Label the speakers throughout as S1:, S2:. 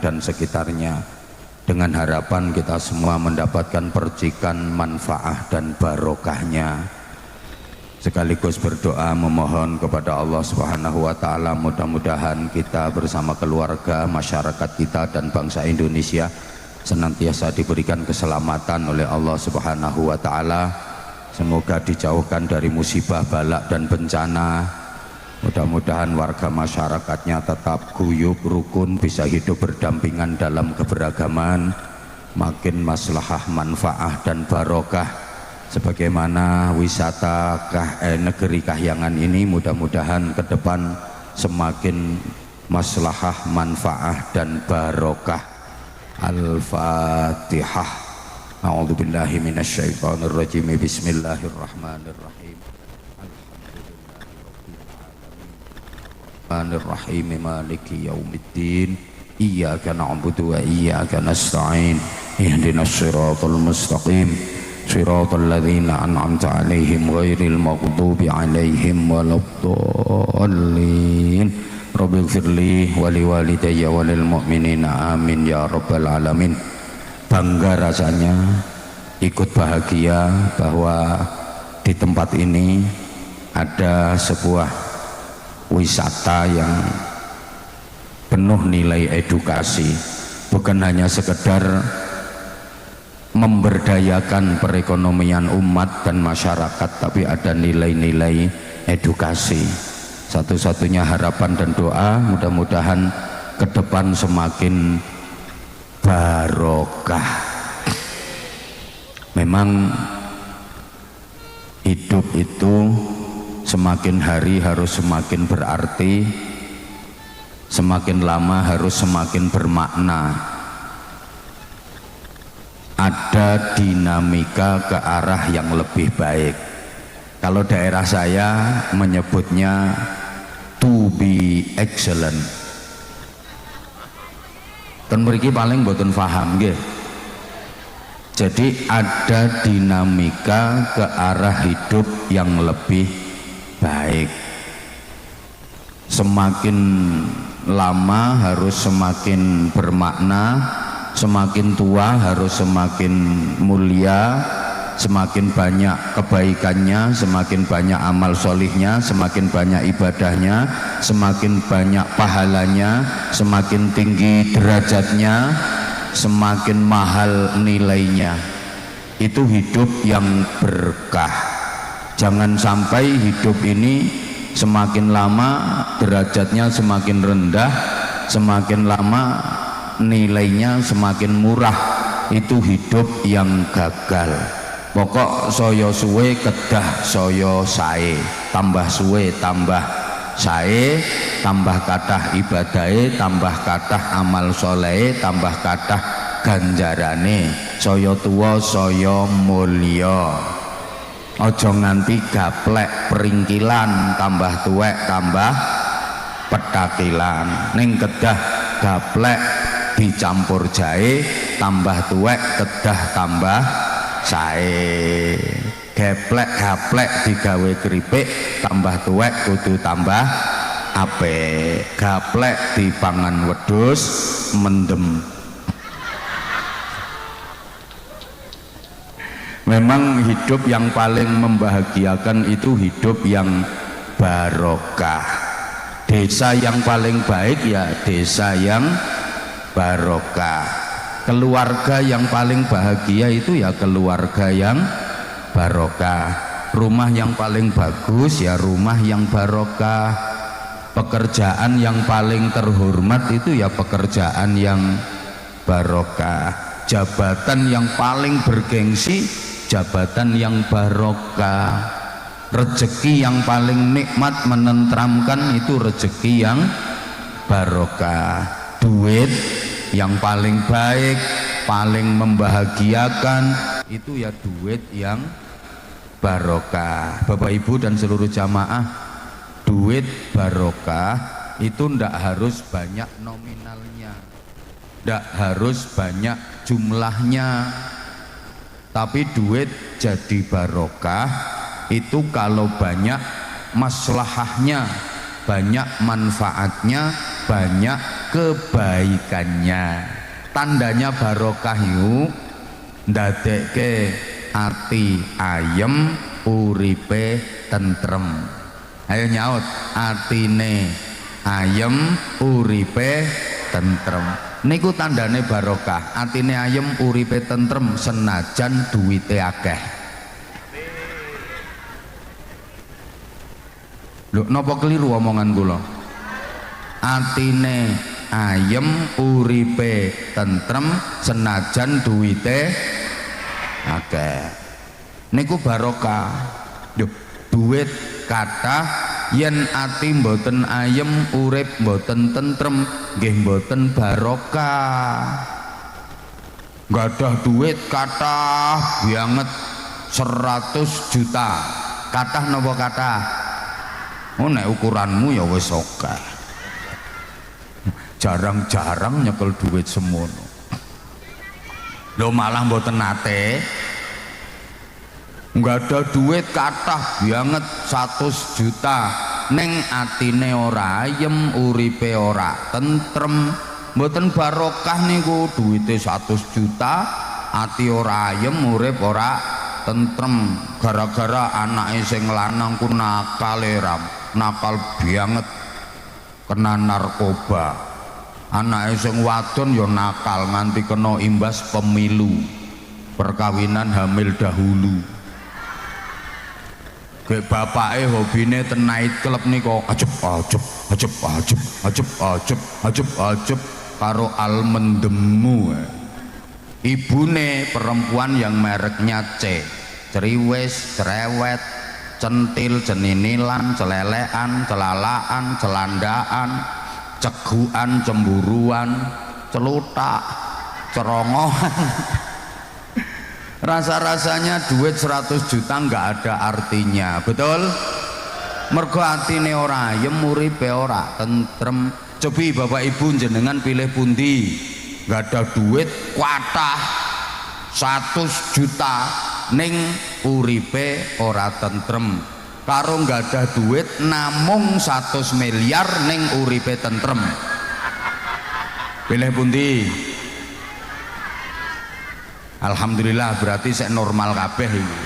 S1: dan sekitarnya, dengan harapan kita semua mendapatkan percikan manfaat dan barokahnya. Sekaligus berdoa memohon kepada Allah Subhanahu wa taala, mudah-mudahan kita bersama keluarga, masyarakat kita dan bangsa Indonesia senantiasa diberikan keselamatan oleh Allah Subhanahu wa taala. Semoga dijauhkan dari musibah, balak dan bencana. Mudah-mudahan warga masyarakatnya tetap guyub, rukun, bisa hidup berdampingan dalam keberagaman, makin maslahah, manfaat dan barokah. Sebagaimana wisata negeri Kahyangan ini, mudah-mudahan ke depan semakin maslahah, manfaat dan barokah. Al-Fatihah. A'udzubillahi minasyaitonirrajim. Bismillahirrahmanirrahim. Ar-Rahim Maliki Yaumiddin. Iyyaka na'budu wa iyyaka nasta'in. Ihdinas siratal mustaqim. Siratal ladzina an'amta 'alaihim ghairil maghdubi 'alaihim waladdallin. Rabbighfirli wa liwalidayya wa lil mu'minina amin ya rabbal alamin. Bangga rasanya, ikut bahagia bahwa di tempat ini ada sebuah wisata yang penuh nilai edukasi, bukan hanya sekedar memberdayakan perekonomian umat dan masyarakat, tapi ada nilai-nilai edukasi. Satu-satunya harapan dan doa, mudah-mudahan ke depan semakin barokah. Memang hidup itu semakin hari harus semakin berarti, semakin lama harus semakin bermakna. Ada dinamika ke arah yang lebih baik. Kalau daerah saya menyebutnya to be excellent. Ten mriki paling mboten paham nggih. Jadi ada dinamika ke arah hidup yang lebih baik. Semakin lama harus semakin bermakna, semakin tua harus semakin mulia, semakin banyak kebaikannya, semakin banyak amal solihnya, semakin banyak ibadahnya, semakin banyak pahalanya, semakin tinggi derajatnya, semakin mahal nilainya. Itu hidup yang berkah. Jangan sampai hidup ini semakin lama derajatnya semakin rendah, semakin lama nilainya semakin murah. Itu hidup yang gagal. Pokok saya suwe kedah saya sae, tambah suwe tambah sae, tambah kathah ibadahe, tambah kathah amal soleh, tambah kathah ganjarane. Saya tuwa saya mulya. Ojo nganti gaplek peringkilan, tambah tuwek tambah petakilan. Ning kedah gaplek dicampur jahe, tambah tuwek kedah tambah sae. Gaplek digawe keripik, tambah tuwek kudu tambah apik. Gaplek dipangan wedhus mendem. Memang hidup yang paling membahagiakan itu hidup yang barokah. Desa yang paling baik ya desa yang barokah. Keluarga yang paling bahagia itu ya keluarga yang barokah. Rumah yang paling bagus ya rumah yang barokah. Pekerjaan yang paling terhormat itu ya pekerjaan yang barokah. Jabatan yang paling bergengsi jabatan yang barokah. Rezeki yang paling nikmat menenteramkan itu rezeki yang barokah. Duit yang paling baik, paling membahagiakan itu ya duit yang barokah. Bapak Ibu dan seluruh jamaah, duit barokah itu ndak harus banyak nominalnya, ndak harus banyak jumlahnya, tapi duit jadi barokah itu kalau banyak maslahahnya, banyak manfaatnya, banyak kebaikannya. Tandanya barokah yuk ndadekke ati ayem, uripe tentrem. Ayo nyaut, atine ayem, uripe tentrem. Niku tandane barokah. Atine ayem, uripe tentrem, senajan duwite akeh. Lho, napa keliru omongan kula? Atine ayem, uripe tentrem, senajan duwite akeh. Niku barokah. Duh, duit kathah yen ati mboten ayem, urip mboten tentrem, nggih mboten barokah. Gadah duit kathah banget 100 juta. Kathah napa kathah? Oh, nek ukuranmu ya wis akeh. Jarang-jarang nyekel duit semono. Lho malah mboten nate. Nggak ada duit kathah banget 100 juta, neng atine ora ayem, uripe ora tentrem, mboten barokah niku. Duite 100 juta, ati ora ayem, urip ora tentrem, gara-gara anake sing lanang ku nakal banget, kena narkoba. Anake sing wadon ya nakal nganti kena imbas pemilu, perkawinan hamil dahulu. Kayak bapake hobine ten night club niku ajeb karo almendemu. Ibune perempuan yang mereknya C, ceriwis, cerewet, centil, ceninilan, celelean, celalaan, celandaan, ceguan, cemburuan, celutak, cerongohan. Rasa-rasanya duit 100 juta nggak ada artinya, betul? Mergo atine ora ayem, uripe ora tentrem. Cobi bapak ibu jenengan pilih pundi? Nggak ada duit kuatah 100 juta ning uripe ora tentrem, karo nggak ada duit namung 100 miliar ning uripe tentrem. Pilih pundi? Alhamdulillah, berarti saya normal kabeh ini.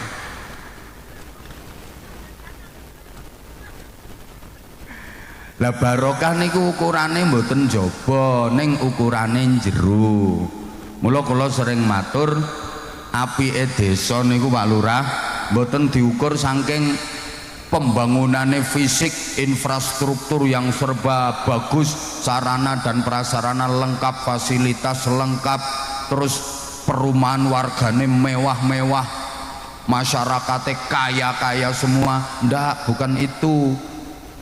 S1: Lah barokah niku ukurane mboten jaba, ning ukurane jero. Mula kula sering matur, apike desa niku Pak Lurah mboten diukur saking pembangunane fisik, infrastruktur yang serba bagus, sarana dan prasarana lengkap, fasilitas lengkap, terus perumahan wargane mewah-mewah, masyarakatnya kaya-kaya semua. Ndak, bukan itu.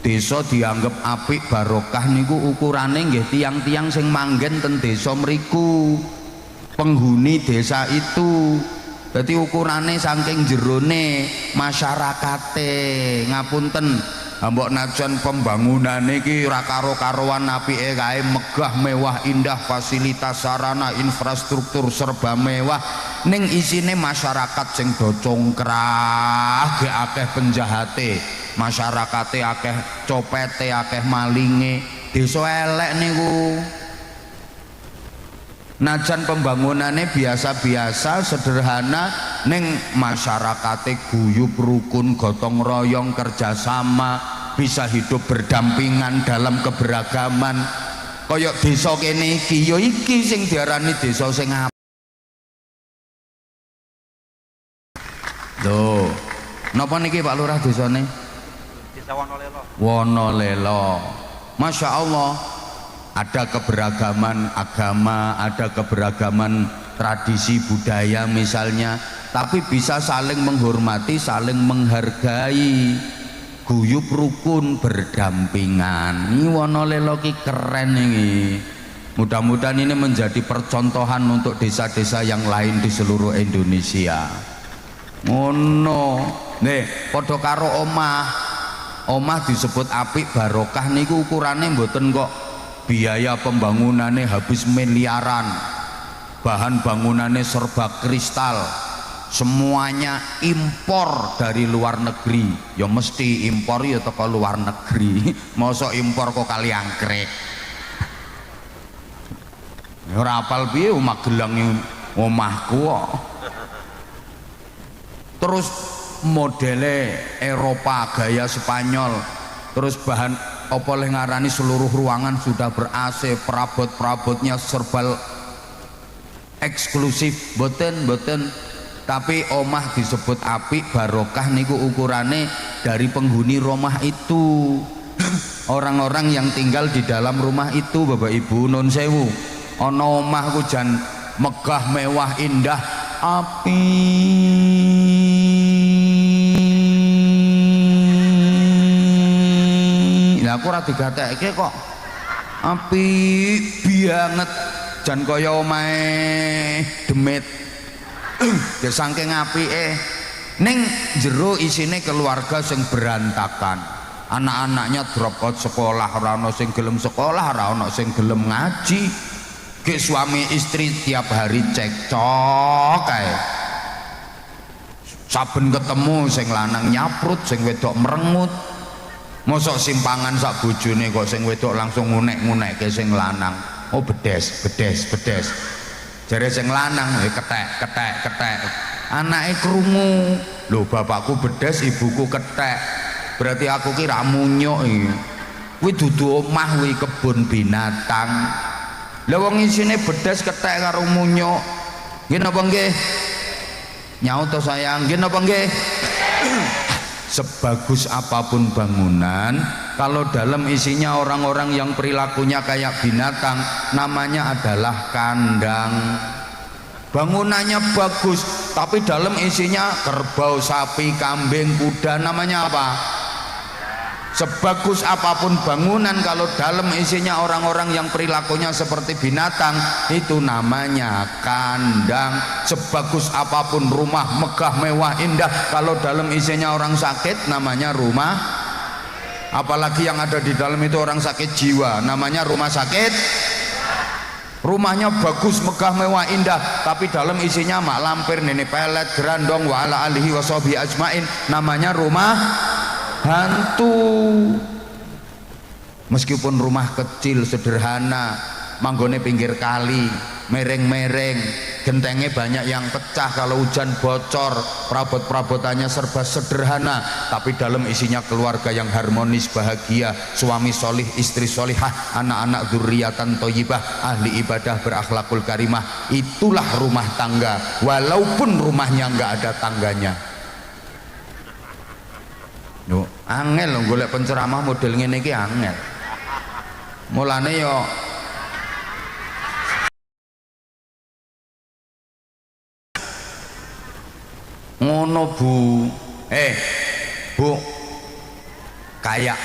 S1: Desa dianggap apik barokah niku ukurane nggih tiang-tiang sing manggen ten desa mriku, penghuni desa itu. Jadi ukurane saking jerone masyarakate. Ngapunten, mbok najan pembangunane iki ora karo-karoan apike kae, megah, mewah, indah, fasilitas sarana infrastruktur serba mewah, ning isine masyarakat sing do congkrah, ge akeh penjahate, masyarakate akeh copete, akeh malinge. Desa elek niku. Najan pembangunannya biasa-biasa, sederhana, ning masyarakatnya guyub, rukun, gotong royong, kerjasama, bisa hidup berdampingan dalam keberagaman. Koyok desa kene iki, ya iki sing diarani desa sing apik. Lho, napa niki Pak Lurah desane? Desa Wonolelo. Wonolelo. Masya Allah. Ada keberagaman agama, ada keberagaman tradisi budaya misalnya, tapi bisa saling menghormati, saling menghargai, guyub rukun berdampingan. Ini Wonolelo ki keren ini. Mudah-mudahan ini menjadi percontohan untuk desa-desa yang lain di seluruh Indonesia. Ngono. Nih, padha karo omah. Omah disebut apik barokah niku ukurane mboten kok biaya pembangunannya habis miliaran, bahan bangunannya serba kristal, semuanya impor dari luar negeri. Ya mesti impor ya teko luar negeri. Mosok impor kok kali angkrek. ora apal piye Magelang omahku kok. Terus modele Eropa gaya Spanyol, terus bahan apa le ngarani seluruh ruangan sudah ber-AC, perabot-perabotnya serba eksklusif, boten. Tapi omah disebut apik barokah niku ukurane dari penghuni rumah itu. Orang-orang yang tinggal di dalam rumah itu, Bapak Ibu, nun sewu. Ana omah ku jan megah mewah indah api. Lah aku ora digatekke kok. Api banget jan kaya omahe demit. Ya saking apike ning jero isine keluarga sing berantakan. Anak-anaknya drop out sekolah, ora ana sing gelem sekolah, ora ana sing gelem ngaji. Ke suami istri tiap hari cekcok kae. Saben ketemu sing lanang nyaprut, sing wedok merengut. Mosok simpangan sak bojone kok sing wedok langsung ngunek-ngunekke sing lanang. Oh bedes. Jare sing lanang ketek. Anake krungu. Lho bapakku bedes, ibuku ketek. Berarti aku ki ra munyuk iki. Kuwi dudu omah, kuwi kebun binatang. Lah wong isine bedes ketek karo munyuk. Nggih napa nggih? Nyaut to sayang, nggih napa nggih? Sebagus apapun bangunan, kalau dalam isinya orang-orang yang perilakunya kayak binatang, namanya adalah kandang. Bangunannya bagus, tapi dalam isinya kerbau, sapi, kambing, kuda, namanya apa? Sebagus apapun bangunan, kalau dalam isinya orang-orang yang perilakunya seperti binatang, itu namanya kandang. Sebagus apapun rumah megah mewah indah, kalau dalam isinya orang sakit, namanya rumah. Apalagi yang ada di dalam itu orang sakit jiwa, namanya rumah sakit. Rumahnya bagus megah mewah indah, tapi dalam isinya mak lampir, nenek pelet, gerandong, wa ala alihi wa sahbihi ajmain, namanya rumah hantu. Meskipun rumah kecil sederhana, manggone pinggir kali, mereng-mereng, gentengnya banyak yang pecah, kalau hujan bocor, perabot-perabotannya serba sederhana, tapi dalam isinya keluarga yang harmonis, bahagia, suami solih, istri solihah, anak-anak dzurriatan thayyibah, ahli ibadah, berakhlakul karimah. Itulah rumah tangga, walaupun rumahnya nggak ada tangganya. Yo, angel lho golek penceramah model ngene iki angel. Mulane yo ngono Bu. Bu, kayak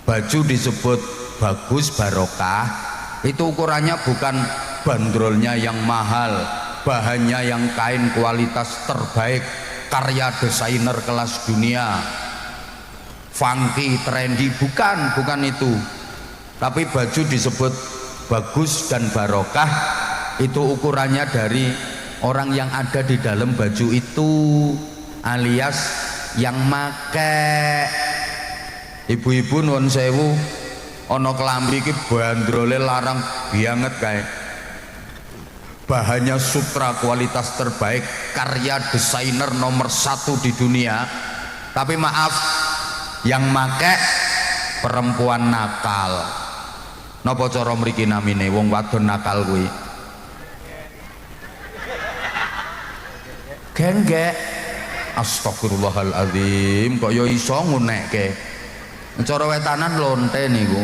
S1: baju disebut bagus barokah, itu ukurannya bukan bandrolnya yang mahal, bahannya yang kain kualitas terbaik, karya desainer kelas dunia, funky, trendy, bukan itu. Tapi baju disebut bagus dan barokah, itu ukurannya dari orang yang ada di dalam baju itu, alias yang make. Ibu-ibu nuwun sewu, ana kelambi iki bandrole larang banget kae. Bahannya sutra kualitas terbaik, karya desainer nomor 1 di dunia, tapi maaf, yang make perempuan nakal. Napa cara mriki namine wong wadon nakal kuwi? Genggek. Astagfirullahaladzim, kok ya iso ngunekke. Cara wetanan lonte niku.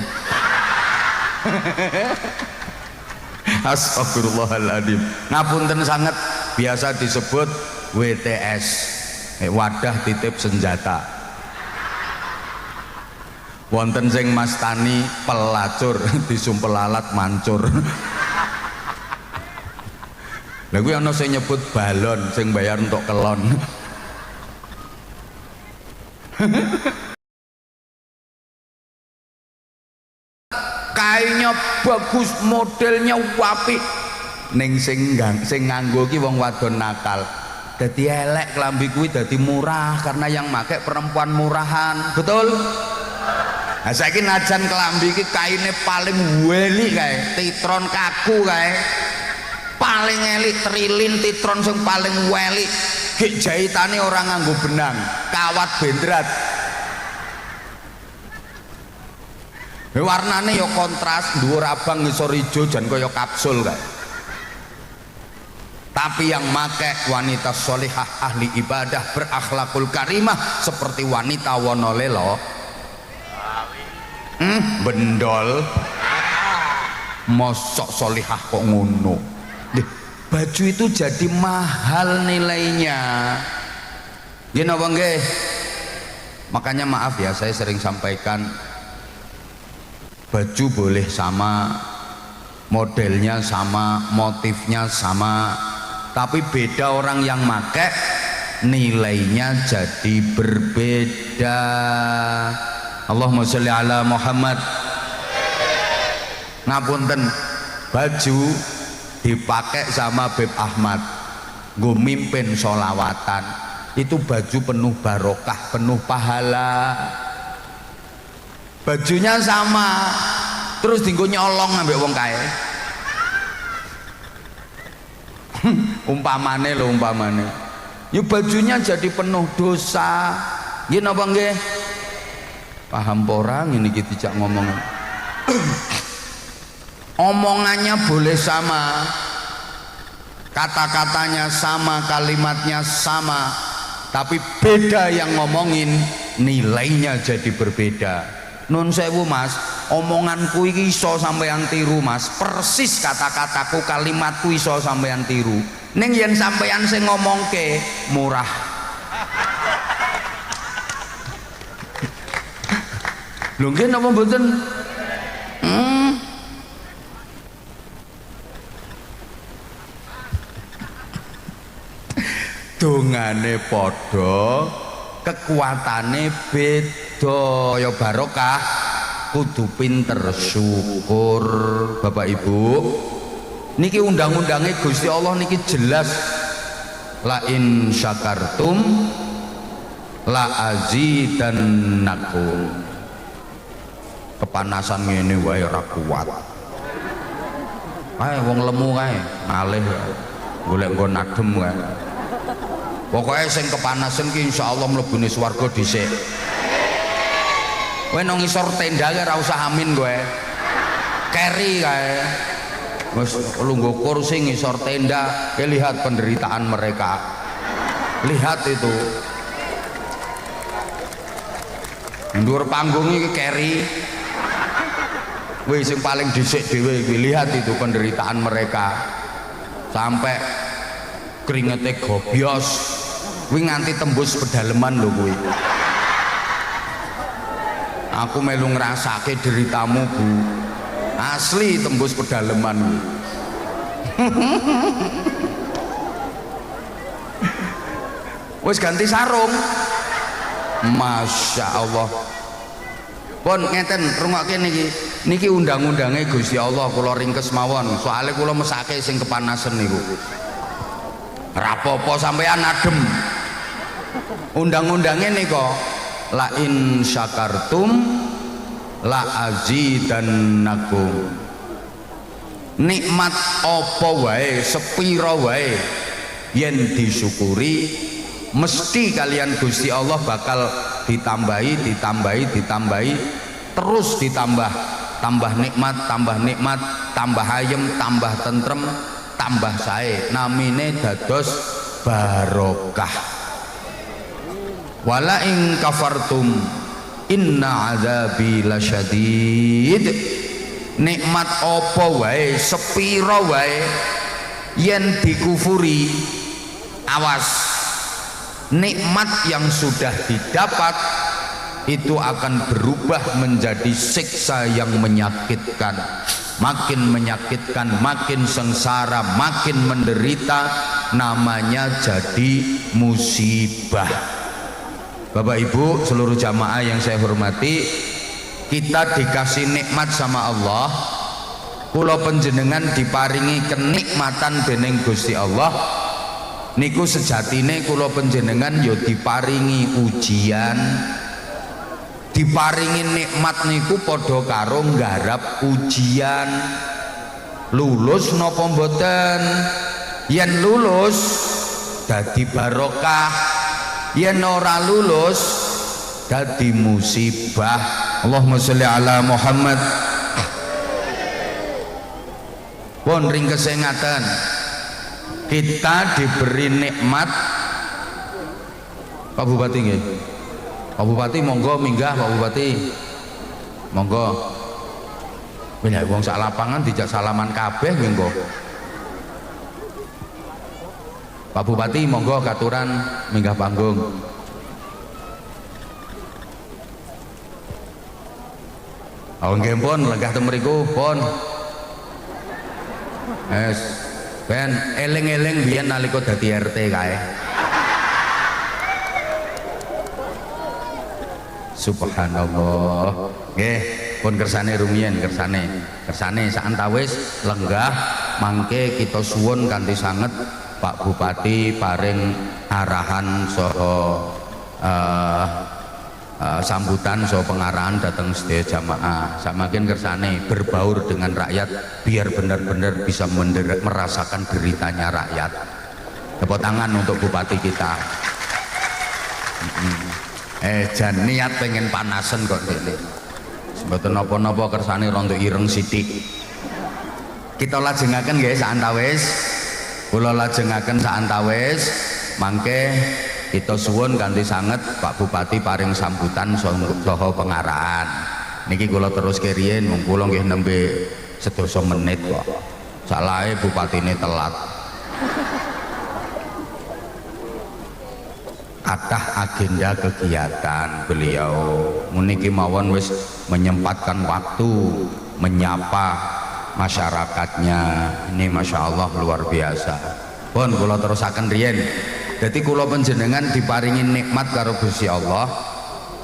S1: Astagfirullahaladzim, ngapunten sangat, biasa disebut WTS, wadah titip senjata. Wonten sing mastani pelacur, disumpel alat mancur. Lha kuwi ana sing nyebut balon, sing bayar untuk kelon. Kainnya bagus, modelnya apik, ning sing nganggo ki wong wadon nakal. Dadi elek klambi kuwi, dadi murah karena yang make perempuan murahan. Betul? Nah saiki najan kelambi iki kaine paling weli kae, titron kaku kae. Paling elik trilin titron sing paling weli. Hik jahitane ora nganggo benang, kawat bendrat. Warnane ya kontras, dhuwur abang ngisor ijo jan kaya kapsul kae. Tapi yang make wanita solihah ahli ibadah berakhlakul karimah seperti wanita Wonolelo bendol mosok solihah kok ngono. Baju itu jadi mahal nilainya. Gini apa nggih? Makanya maaf ya, saya sering sampaikan baju boleh sama, modelnya sama, motifnya sama, tapi beda orang yang make, nilainya jadi berbeda. Allahumma sholli ala Muhammad. Ngapunten, baju dipakai sama Beb Ahmad nggo mimpin sholawatan, itu baju penuh barokah, penuh pahala. Bajunya sama terus dienggo nyolong ambek wong kae. Umpamane lho, umpamane ya bajunya jadi penuh dosa. Nggih napa nggih? Paham orang ini kita tidak ngomong. Omongannya boleh sama, kata-katanya sama, kalimatnya sama, tapi beda yang ngomongin, nilainya jadi berbeda. Nun sewu mas, omonganku iki iso sampeyan tiru mas, persis kata-kataku, kalimatku iso sampeyan tiru. Ning yen sampeyan sing ngomongke murah. Lho nggih napa mboten? Dongane padha, kekuatane beda. Ya barokah kudu pinter syukur. Bapak Ibu, niki undang-undange Gusti Allah niki jelas, la in syakartum la azidannakum. Kepanasan ngene wae ora kuat. Ae wong lemu kae ngalih golek nggon adem kae. Pokoknya sing kepanasan ki insyaallah mlebune swarga dhisik. Kowe nang ngisor tenda ki ora usah amin kowe. Keri kae. Wis lungguh kursi ngisor tenda, lihat penderitaan mereka. Lihat itu. Ndur panggung iki keri. Wih sing paling dhisik dhewe iki, lihat itu penderitaan mereka. Sampai keringete gobyos. Kuwi nganti tembus pedaleman lho kuwi. Aku melu ngrasake deritamu Bu. Asli tembus pedaleman kuwi. Wis ganti sarung. Masya Allah. Pun ngeten rungokke niki undang-undange Gusti Allah kula ringkes mawon. Soale kula mesake sing kepanasan niku. Rapopo sampean adem. Undang-undangnya nih kok la in syakartum la azidannakum. Nikmat apa wae sepira wae yen disyukuri mesti kalian Gusti Allah bakal ditambahi terus ditambah, tambah nikmat, tambah ayem, tambah tentrem, tambah sae, namine dados barokah. Wala in kafartum inna azabi lasyadid. Nikmat apa wae sepira wae yen dikufuri, awas, nikmat yang sudah didapat itu akan berubah menjadi siksa yang menyakitkan. Makin menyakitkan, makin sengsara, makin menderita, namanya jadi musibah. Bapak Ibu seluruh jamaah yang saya hormati, kita dikasih nikmat sama Allah, kula panjenengan diparingi kenikmatan dening Gusti Allah niku sejatine kula panjenengan yo diparingi ujian, diparingi nikmat niku padha karo nggarap ujian. Lulus napa mboten? Yen lulus dadi barokah, yen ora lulus dadi musibah. Allahumma sholli ala Muhammad. Pun ringkese ngaten, kita diberi nikmat. Pak Bupati nggih, Pak Bupati monggo minggah. Pak Bupati monggo. Bener wong sak lapangan dijak salaman kabeh monggo. Pak Bupati monggo katuran minggah panggung. Oh nggih pun lenggah teng mriku pun. Wes ben eling-eling biyen nalika dadi RT kae. Subhanallah. Nggih, pun kersane rumiyin kersane saantawis lenggah mangke kita suwun kanthi sanget Pak Bupati paring arahan saha sambutan saha pengarahan datang sedaya jamaah. Samakin kersane berbaur dengan rakyat biar benar-benar bisa merasakan deritanya rakyat. Tepuk tangan untuk Bupati kita. Jan niat pengen panasen kok dene. Mboten napa-napa kersane rontok ireng sithik. Kita lajengaken nggih saantawis. Kula lajengaken saantawis mangke kita suwun kanthi sanget Pak Bupati paring sambutan saha pengarahan. Niki kula teruske riyin mung kula nggih nembe 10 menit kok. Salahe bupatine telat. Kathah agenda kegiatan beliau muniki mawon wis menyempatkan waktu menyapa masyarakatnya. Ini Masya Allah luar biasa. Pun kula terusaken riyen. Jadi kula panjenengan diparingi nikmat karo Gusti Allah.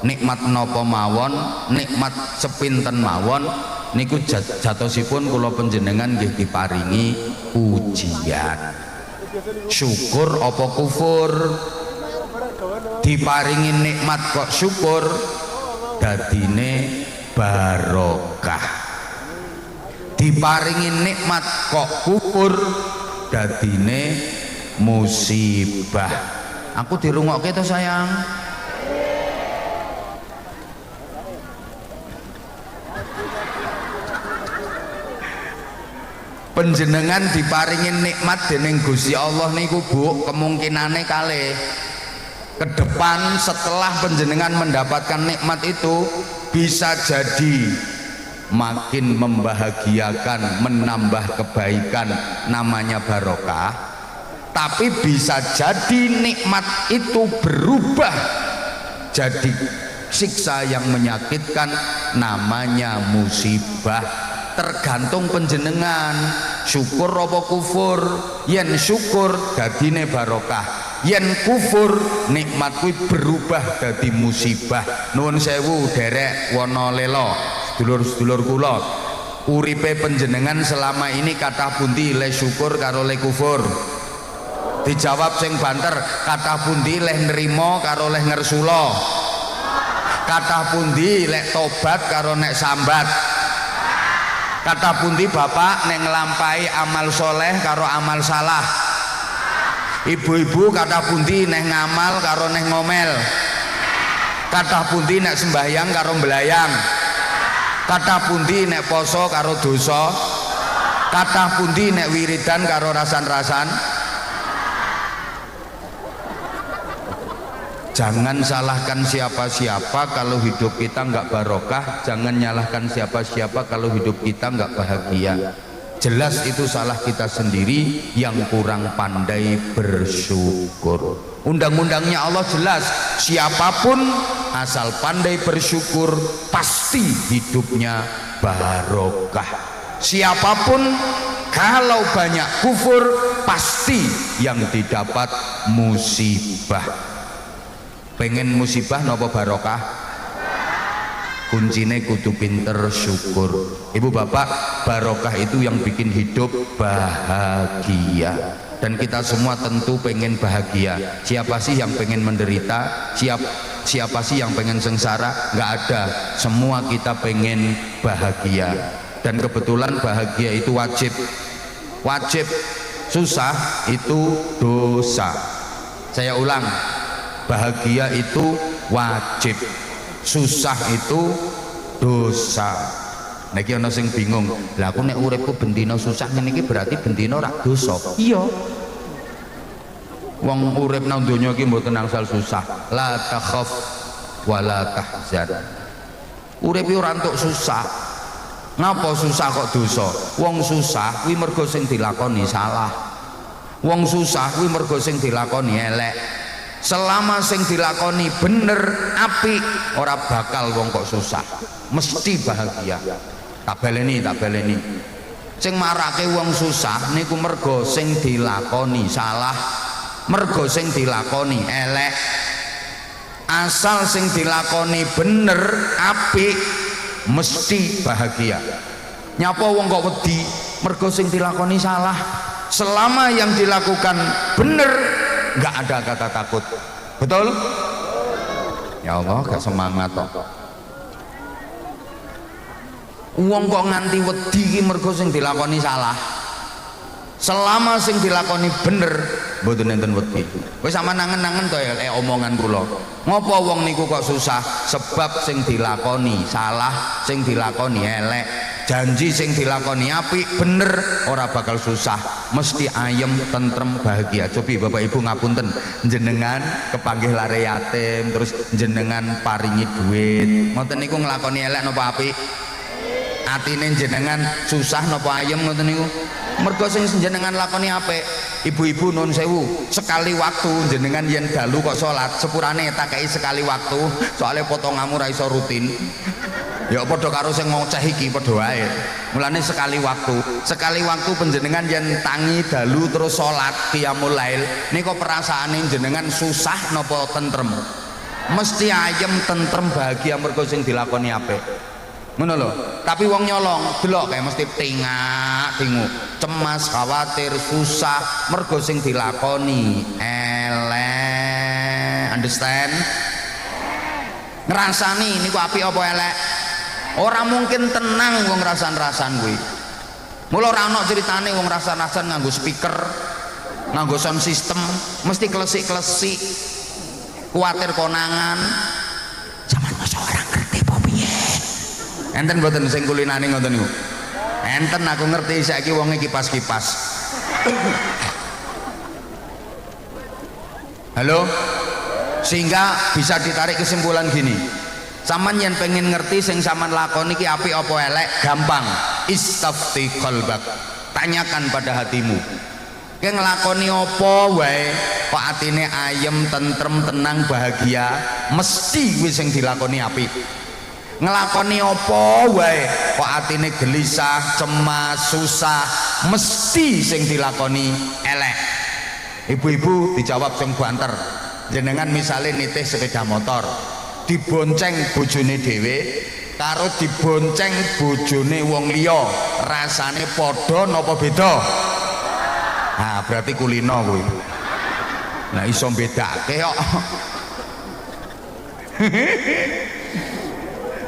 S1: Nikmat napa mawon, nikmat sepinten mawon niku jatosipun kula panjenengan nggih diparingi ujian. Syukur apa kufur? Diparingi nikmat kok syukur dadine barokah. Diparingi nikmat kok kufur dadine musibah. Aku dirungokke to sayang. Panjenengan diparingi nikmat dening Gusti Allah niku Bu, kemungkinane kalih ke depan setelah panjenengan mendapatkan nikmat itu bisa jadi makin membahagiakan, menambah kebaikan, namanya barokah. Tapi bisa jadi nikmat itu berubah jadi siksa yang menyakitkan, namanya musibah. Tergantung panjenengan syukur apa kufur. Yen syukur dadine barokah, yen kufur nikmat kuwi berubah dadi musibah. Nuwun sewu derek wana lela sedulur-sedulur kula, uripe panjenengan selama ini kathah pundi le syukur karo le kufur? Dijawab sing banter, kathah pundi leh nrimo karo leh ngersula? Kathah pundi lek tobat karo nek sambat? Kathah pundi bapak nek nglampahi amal soleh karo amal salah? Ibu-ibu kathah pundi nek ngamal karo nek ngomel? Kathah pundi nek sembahyang karo belayang? Kathah pundi nek poso karo dosa? Kathah pundi nek wiridan karo rasan-rasan? Jangan salahkan siapa-siapa kalau hidup kita nggak barokah. Jangan nyalahkan siapa-siapa kalau hidup kita nggak bahagia. Jelas itu salah kita sendiri yang kurang pandai bersyukur. Undang-undangnya Allah jelas, siapapun asal pandai bersyukur pasti hidupnya barokah. Siapapun kalau banyak kufur pasti yang didapat musibah. Pengen musibah napa barokah? Kuncine kudu pinter syukur. Ibu bapak, barokah itu yang bikin hidup bahagia. Dan kita semua tentu pengen bahagia. Siapa sih yang pengen menderita? siapa sih yang pengen sengsara? Nggak ada, semua kita pengen bahagia. Dan kebetulan bahagia itu wajib. Wajib, susah itu dosa. Saya ulang, bahagia itu wajib, susah itu dosa. Niki ana sing bingung, lah aku nek uripku bendina susah ngene iki berarti bendina ora dosa. Iya. Wong urip nang donya iki mboten angsal susah. La takhaf wa la tahzan. Urip iki ora entuk susah. Ngapa susah kok dosa? Wong susah kuwi mergo sing dilakoni salah. Wong susah kuwi mergo sing dilakoni elek. Selama sing dilakoni bener apik, ora bakal wong kok susah. Mesti bahagia. Tak baleni. Sing marake wong susah niku mergo sing dilakoni salah, mergo sing dilakoni elek. Asal sing dilakoni bener apik, mesti bahagia. Nyapa wong kok wedi mergo sing dilakoni salah. Selama yang dilakukan bener, nggak ada kata takut. Betul? Ya Allah, gak semangat toh. Wong kok nganti wedi iki mergo sing dilakoni salah. Selama sing dilakoni bener, mboten enten wedi. Wis sampean nangen-nangen to ya omongan kula. Ngopo wong niku kok susah? Sebab sing dilakoni salah, sing dilakoni elek. Janji sing dilakoni apik bener ora bakal susah, mesti ayem, tentrem, bahagia. Cobi Bapak Ibu ngapunten, jenengan kepanggih lare yatim, terus jenengan paringi duit, ngoten niku nglakoni elek napa apik? Atine jenengan susah napa ayem ngoten niku? Mergo sing jenengan lakoni apik. Ibu-ibu nun sewu, sekali waktu jenengan yen dalu kok salat sepurane tak kei sekali waktu, soalnya potonganmu ra iso rutin. Ya padha karo sing ngoceh iki padha wae. Mulane sekali waktu panjenengan yen tangi dalu terus salat qiyamul lail nika perasaane jenengan susah napa tentrem? Mesti ayem, tentrem, bahagia mergo sing dilakoni apik. Ngono lho. Tapi wong nyolong delok kae mesti tingak-tingu, cemas, khawatir, susah mergo sing dilakoni elek. Understand? Ngrasani niku apik apa elek? Ora mungkin tenang wong rasan-rasan kuwi. Mula ora ana critane wong rasan-rasan nganggo speaker, nganggo sound system, mesti klesik-klesik, kuwatir konangan. Zaman masa orang ngerti apa piye? Enten mboten sing kulinane ngoten niku. Enten aku ngerti saiki wonge kipas-kipas. Halo? Sehingga bisa ditarik kesimpulan gini. Saman yang pengen ngerti sing saman lakoni ki apik apa elek, gampang. Istafti qalbak. Tanyakan pada hatimu. Ki nglakoni apa wae kok atine ayem, tentrem, tenang, bahagia, mesti kuwi sing dilakoni apik. Nglakoni apa wae kok atine gelisah, cemas, susah, mesti sing dilakoni elek. Ibu-ibu dijawab sing banter. Jenengan misalnya nitih sepeda motor, dibonceng bojone dhewe karo dibonceng bojone wong liya, rasane padha napa beda? Nah, berarti kulino kuwi. Nah, iso bedake kok.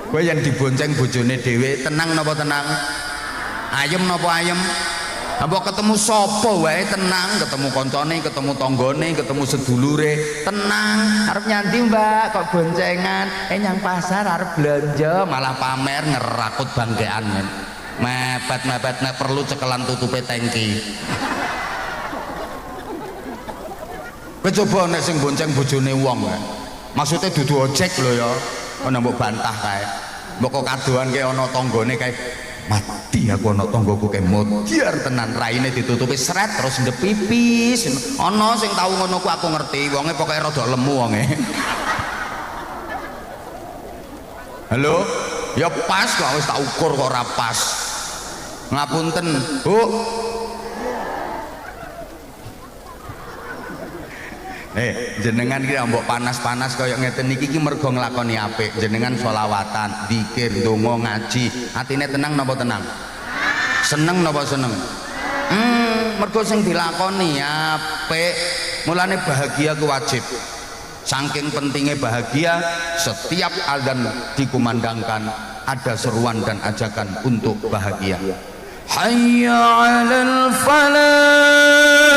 S1: Kowe yang dibonceng bojone dhewe tenang napa tenang? Ayem napa ayem? Apa ketemu sapa wae tenang, ketemu koncone, ketemu tanggane, ketemu sedulure, tenang. Arep nyanti Mbak, kok boncengan? Nyang pasar arep belanja, malah pamer ngerakut bangkean men. Mepet-mepet nek perlu cekelan tutupe tangki. Kowe coba nek sing bonceng bojone wong, maksudnya dudu ojek lho ya. Ana mbok bantah kae. Mbok kok kadoan kae ana tanggane kae. Mati aku ana tanggoku kae modiar tenan, raine ditutupi sret terus ndep pipis. Ana sing tau ngono ku aku ngerti, wonge pokoke rada lemu wonge. Halo? Ya pas kok wis tak ukur kok ora pas. Ngapunten, Bu. Jenengan ki mbok panas-panas kaya ngeten iki mergo nglakoni apik. Jenengan sholawatan, zikir, donga, ngaji, atine tenang napa tenang? Seneng napa seneng? Mergo sing dilakoni apik. Mulane bahagia ku wajib. Saking pentingnya bahagia, setiap azan dikumandangkan ada seruan dan ajakan untuk bahagia. Hayya 'alal falah.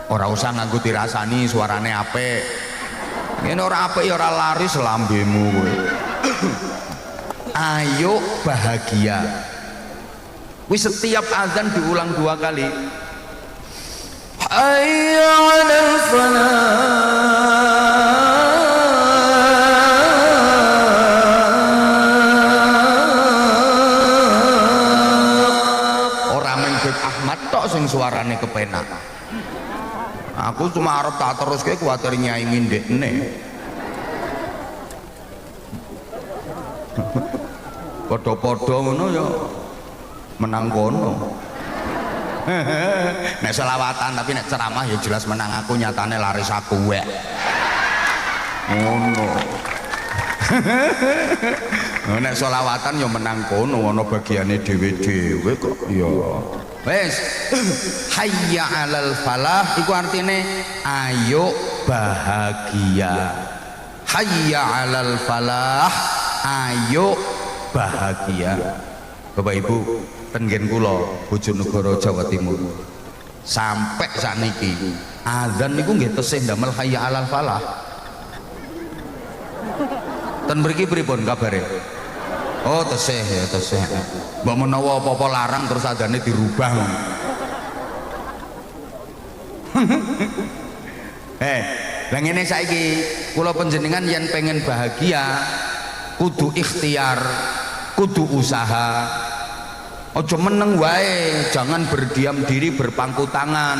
S1: Ora usah nganggo dirasani suarane apik. Ngene ora apik ya ora laris lambemu kowe. Ayo bahagia. Wis setiap azan diulang 2 kali. Hayya 'alal falah. Ora men Beb Ahmad tok sing suarane kepenak. Aku cuma arep tak teruske kuwatir nyai ngindekne. Padha-padha ngono ya menang kono. Nek selawatan tapi nek ceramah ya jelas menang aku, nyatane laris aku wek. Ngono. Nek selawatan ya menang kono ana bagiane dhewe-dhewe kok ya. Wes, hayya 'alal falah iku artine ayo bahagia. Hayya 'alal falah, ayo bahagia. Bapak Ibu, tenggen kula Bojonegoro Jawa Timur. Sampai sakniki azan niku nggih tesih ndamel hayya 'alal falah. Ten mriki pripun kabare? Oh tesih ya tesih. Mbak menawa apa-apa larang terus adane dirubah. Lah ngene saiki kula panjenengan yen pengen bahagia kudu ikhtiar, kudu usaha. Aja meneng wae, jangan berdiam diri berpangku tangan.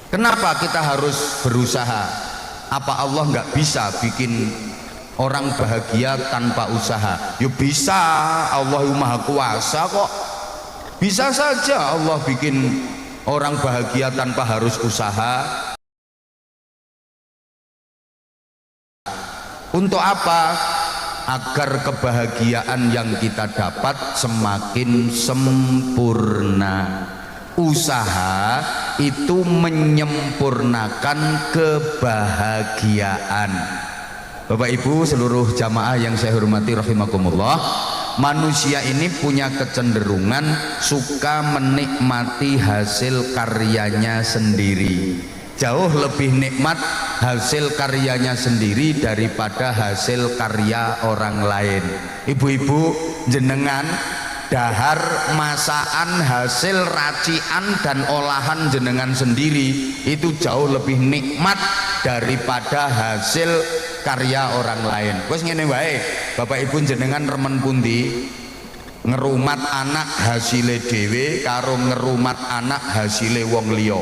S1: Kenapa kita harus berusaha? Apa Allah nggak bisa bikin orang bahagia tanpa usaha? Ya bisa, Allah Maha Kuasa kok. Bisa saja Allah bikin orang bahagia tanpa harus usaha. Untuk apa? Agar kebahagiaan yang kita dapat semakin sempurna. Usaha itu menyempurnakan kebahagiaan. Bapak Ibu seluruh jamaah yang saya hormati rahimakumullah, manusia ini punya kecenderungan suka menikmati hasil karyanya sendiri. Jauh lebih nikmat hasil karyanya sendiri daripada hasil karya orang lain. Ibu-ibu jenengan dahar masakan hasil racian dan olahan jenengan sendiri itu jauh lebih nikmat daripada hasil karya orang lain. Wes ngene wae, Bapak Ibu jenengan remen pundi? Ngerumat anak hasile dhewe karo ngerumat anak hasile wong liya.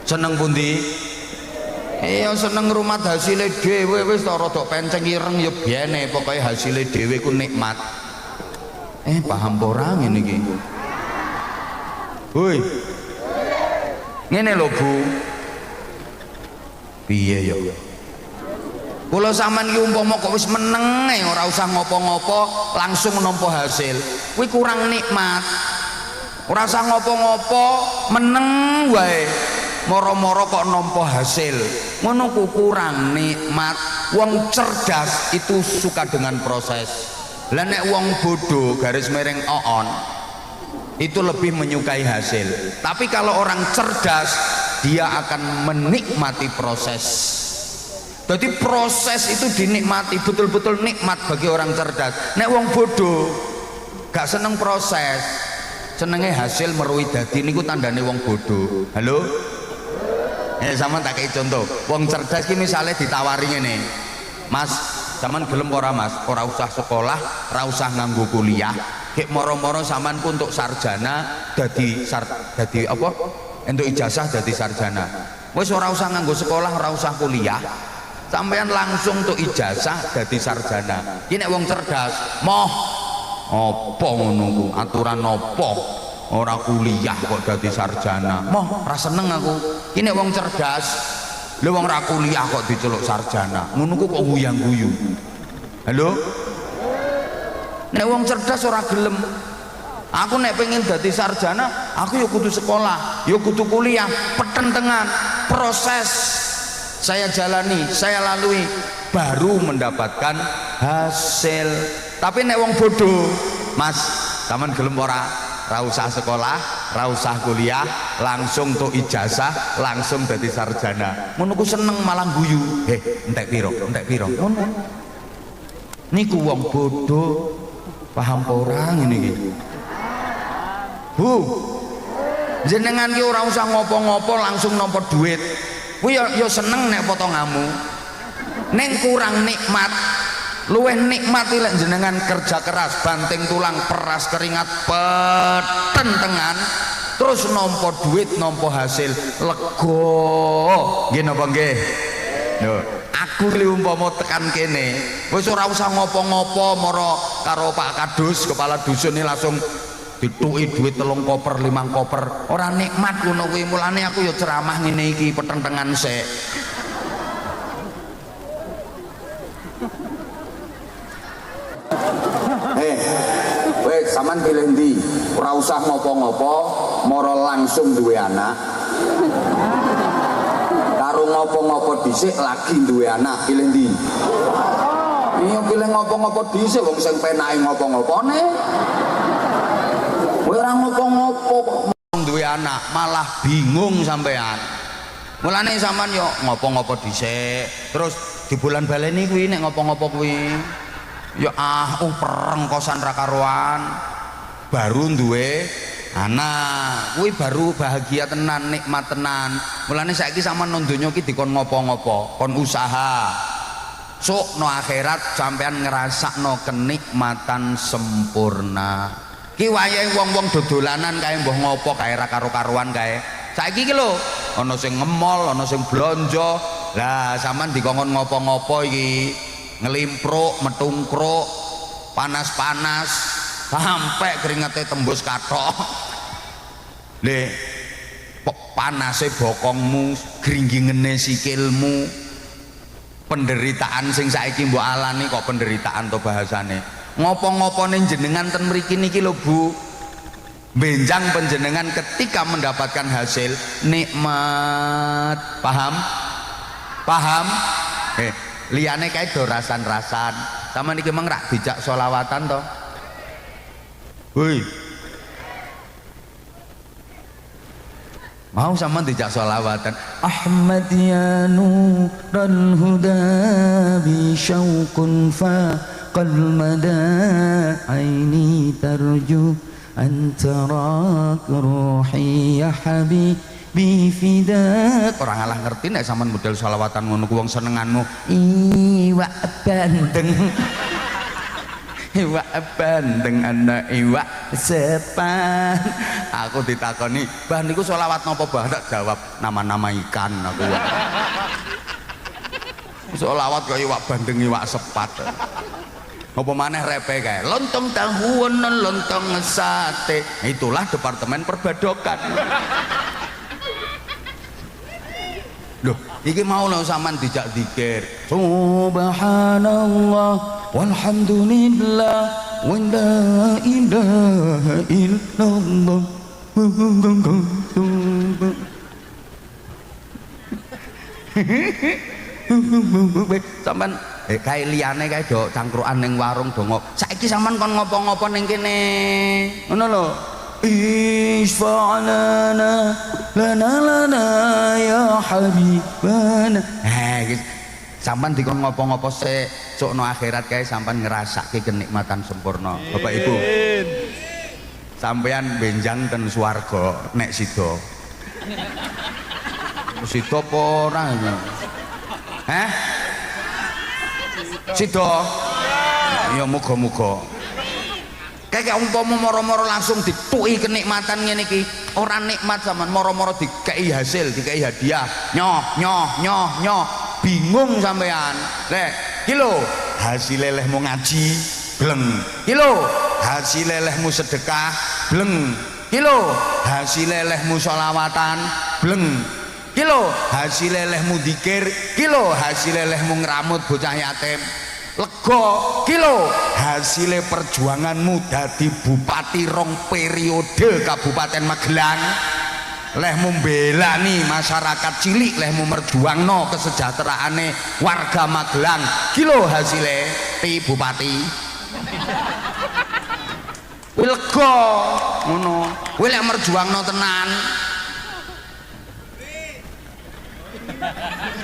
S1: Seneng pundi? Iya seneng ngrumat hasile dhewe wis ta rada penceng ireng ya biene, pokoke hasile dhewe ku nikmat. Paham ora ngene iki? Hoi. Ngene lho Bu. Piye ya? Kula sampean iki umpama kok wis meneng ora usah ngopo-ngopo langsung nampa hasil. Kuwi kurang nikmat. Ora usah ngopo-ngopo meneng wae. Moro-moro kok nampa hasil. Ngono ku kurang nikmat. Wong cerdas itu suka dengan proses. Lah nek wong bodoh garis miring oon itu lebih menyukai hasil. Tapi kalau orang cerdas dia akan menikmati proses. Jadi proses itu dinikmati, betul-betul nikmat bagi orang cerdas. Nek wong bodoh gak seneng proses, senenge hasil meruwi dadi niku tandane wong bodoh. Halo? Sama tak kayak contoh. Wong cerdas ki misalnya ditawari ngene. Mas, sampean gelem ora Mas? Ora usah sekolah, ora usah nganggo kuliah. Kek moro-moro sampean ku untuk sarjana dadi apa? Entuk ijazah dadi sarjana. Wis ora usah nganggo sekolah, ora usah kuliah. Sampean langsung untuk ijazah dadi sarjana. Iki nek wong cerdas, moh apa ngono ku? Aturan apa? Ora kuliah kok dadi sarjana. Moh ora seneng aku. Iki nek wong cerdas, lho wong ora kuliah kok diceluk sarjana. Ngono ku kok guyang-guyu. Halo? Nek wong cerdas ora gelem. Aku nek pengen dadi sarjana, aku ya kudu sekolah, ya kudu kuliah, petentengan, proses saya jalani, saya lalui, baru mendapatkan hasil. Tapi nek wong bodoh, Mas, sampean gelem ora? Ra usah sekolah, ra usah kuliah, langsung tuk ijazah, langsung dadi sarjana. Ngono ku seneng malah guyu. Entek piro? Entek piro? Ngono. Niku wong bodoh. Paham apa ora ngene iki? Bu, jenengan ki ora usah ngopo-ngopo langsung nampa duit. Kuwi ya seneng nek potonganmu. Ning kurang nikmat. Luwih nikmat lek jenengan kerja keras, banting tulang, peras keringat, petentengan, terus nampa duit, nampa hasil, lega. Nggih napa nggih? Lho, aku li umpama tekan kene, wis ora usah ngopo-ngopo mara karo Pak Kadus, kepala dusun ini langsung dituki duit 3 koper 5 koper. Ora nikmat ngono kuwi, mulane aku ya ceramah ngene iki petentengan sik. Wes sampean pilih ndi? Ora usah ngopo-ngopo, mara langsung duwe anak. Karo ngopo-ngopo dhisik lagi duwe anak, pilih ndi? Iya pilih ngopo-ngopo dhisik wong sing penake ngopo-ngopone. Ora ngopo-ngopo kok duwe anak, malah bingung sampean. Mulane sampean yo ngopo-ngopo dhisik, terus di bulan baleni kuwi nek ngopo-ngopo kuwi. Ya perengkosan ra karuan. Baru duwe anak, kuwi baru bahagia tenan, nikmat tenan. Mulane saiki sampean nang donya iki dikon ngopo-ngopo, kon usaha. Sok no akhirat sampean ngrasakno kenikmatan sempurna. Ki wayahe wong-wong dodolanan kae mbah ngopo kae ra karo-karuan kae. Saiki iki lho, ana sing ngemol, ana sing blonjo. Lah sampean dikongkon ngopo-ngopo iki. Ngelimpruk, metungkruk, panas-panas sampai keringetnya tembus kathok. Le panase bokongmu, gringgingene sikilmu, penderitaan sing saiki mbok alani kok penderitaan to bahasane. Ngopo-ngopone jenengan ten mriki niki lho Bu, benjang panjenengan ketika mendapatkan hasil nikmat. Paham? Liyane kae do rasan-rasan. Sama niki meng rak dijak sholawatan to. Hoi. Mau sama dijak sholawatan. Ahmad ya nural huda bi syauqun fa qalmada aini tarju antara ruhi ya habib bifidak. Orang alah ngerti nek sampean model sholawatan ngono ku wong senenganmu iwak bandeng anak iwak sepan. Aku ditakoni, "Mbah niku sholawat napa, Mbah?" Tak jawab, "Nama-nama ikan." Aku sholawat kok iwak bandeng iwak sepat. Apa maneh repe kae, lontong tahu lontong sate. Itulah departemen perbadokan. Loh, iki mau lho sampean dijak zikir. Subhanallah walhamdulillah wa la ilaha illallah. Sampean kae liyane kae do cangkrukan ning warung donga. Saiki sampean kon ngopo-ngopo ning kene. Ngono lho. Isfa'lana lana ya habibana. Sampean dikon ngopo-ngopo sik, sukno akhirat kae sampean ngrasake kenikmatan sempurna. Bapak Ibu. Sampean benjang ten swarga nek sida. Sida apa ora? Sida. Ya muga-muga. Kayak umpama moro-moro langsung dituki kenikmatan ngene iki, ora nikmat sampean, moro-moro dikei hasil, dikei hadiah, nyoh, bingung sampean. Lek iki lho hasil lelehmu ngaji, bleng. Iki lho hasil lelehmu sedekah, bleng. Iki lho hasil lelehmu sholawatan, bleng. Iki lho hasil lelehmu dzikir, iki lho hasil lelehmu ngramut bocah yatim. lega kilo hasilnya perjuanganmu dadi bupati rong periode Kabupaten Magelang, lehmu membela nih masyarakat cilik, lehmu merjuangno kesejahteraane warga Magelang, kilo hasilnya ti bupati lega ngono, lek merjuangno tenan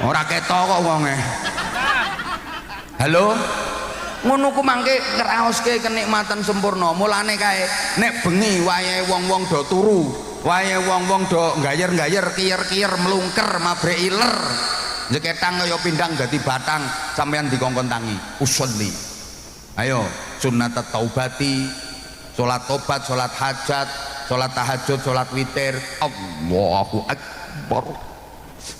S1: ora ketok kok wonge. Halo, ngono ku mangke ngraoske kenikmatan sempurna. Mulane kae nek bengi wayahe wong-wong do turu, wayahe wong-wong do gayer-gayer, kiyer-kiyer, melungker, mabrek iler, jeketang kaya pindang dadi batang, sampean dikongkon tangi usolli. Ayo sunat taubati, salat tobat, salat hajat, salat tahajud, salat witir. Allahu akbar.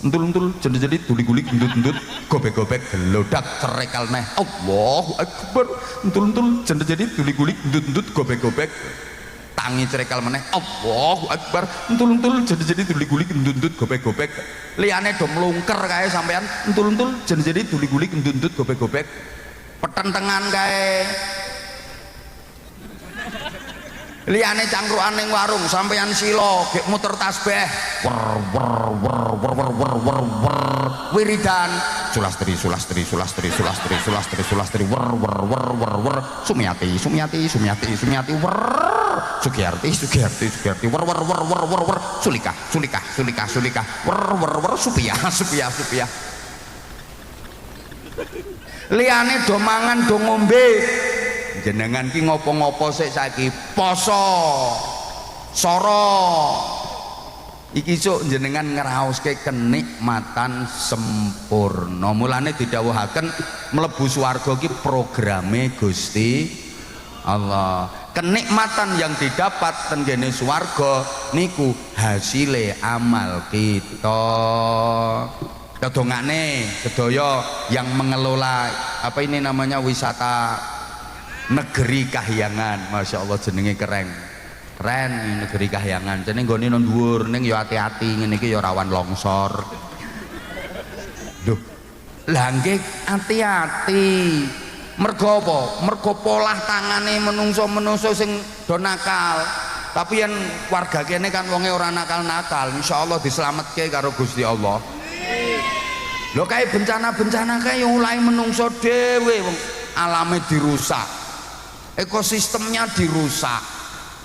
S1: Entul-entul jadi tuli-gulik endut-endut gobek-gobek gelodak cerekal neh. Allahu akbar. Entul-entul jadi tuli-gulik endut-endut gobek-gobek tangi cerekal meneh. Allahu akbar. Entul-entul jadi tuli-gulik endut-endut gobek-gobek liyane do mlungker kae sampean. Entul-entul jadi tuli-gulik endut-endut gobek-gobek petentengan kae liyane cangkruan ning warung sampeyan sila gek muter tasbih wer wer wer wer wer wer wer wer wiridan sulastri sulastri sulastri sulastri sulastri sulastri wer wer wer wer wer sumiati sumiati sumiati sumiati wer sugiyarti sugiyarti sugiyarti wer wer wer wer wer wer sulika sulika sulika sulika wer wer wer supia supia supia liyane do mangan do ngombe. Jenengan ki ngopo-ngopo sik saiki poso soro iki sok jenengan ngraoske kenikmatan sempurna. Mulane didhawuhaken mlebu swarga ki programe Gusti Allah. Kenikmatan yang didapat ten kene swarga niku hasile amal kita. Kedongane sedaya yang mengelola apa ini namanya wisata Negeri Kahyangan, masya Allah jenenge keren Negeri Kahyangan. Jenenge nggone nang dhuwur ning ya hati-hati ngene iki ya rawan longsor. Duh, lah nggih hati-hati. Mergo apa? Mergo polah tangane menungso-menungso sing do nakal. Tapi yen warga kene kan wonge ora nakal-nakal, insyaallah dislametke karo Gusti Allah. Lho kae bencana-bencana kae mulai menungso dhewe wong alame dirusak. Ekosistemnya dirusak.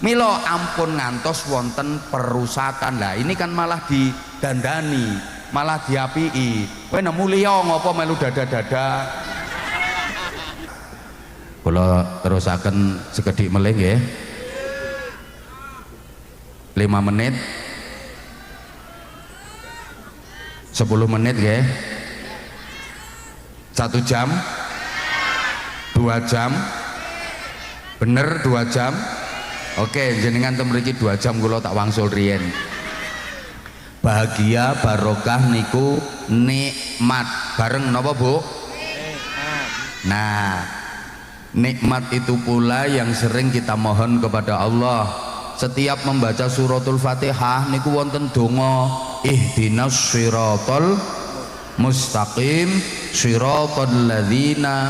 S1: Milo ampun ngantos wonten perusakan lah. Ini kan malah didandani, malah diapii. Kowe nemu liya ngopo melu dada-dada. Kula terusaken sekedhik melih nggih. 5 menit. 10 menit nggih. 1 jam. 2 jam. Bener 2 jam. Oke, jenengan temriki 2 jam kula tak wangsul riyen. Bahagia barokah niku nikmat. Bareng napa, Bu? Nah, nikmat itu pula yang sering kita mohon kepada Allah. Setiap membaca suratul Fatihah niku wonten donga ihdinas siratal mustaqim siratal ladzina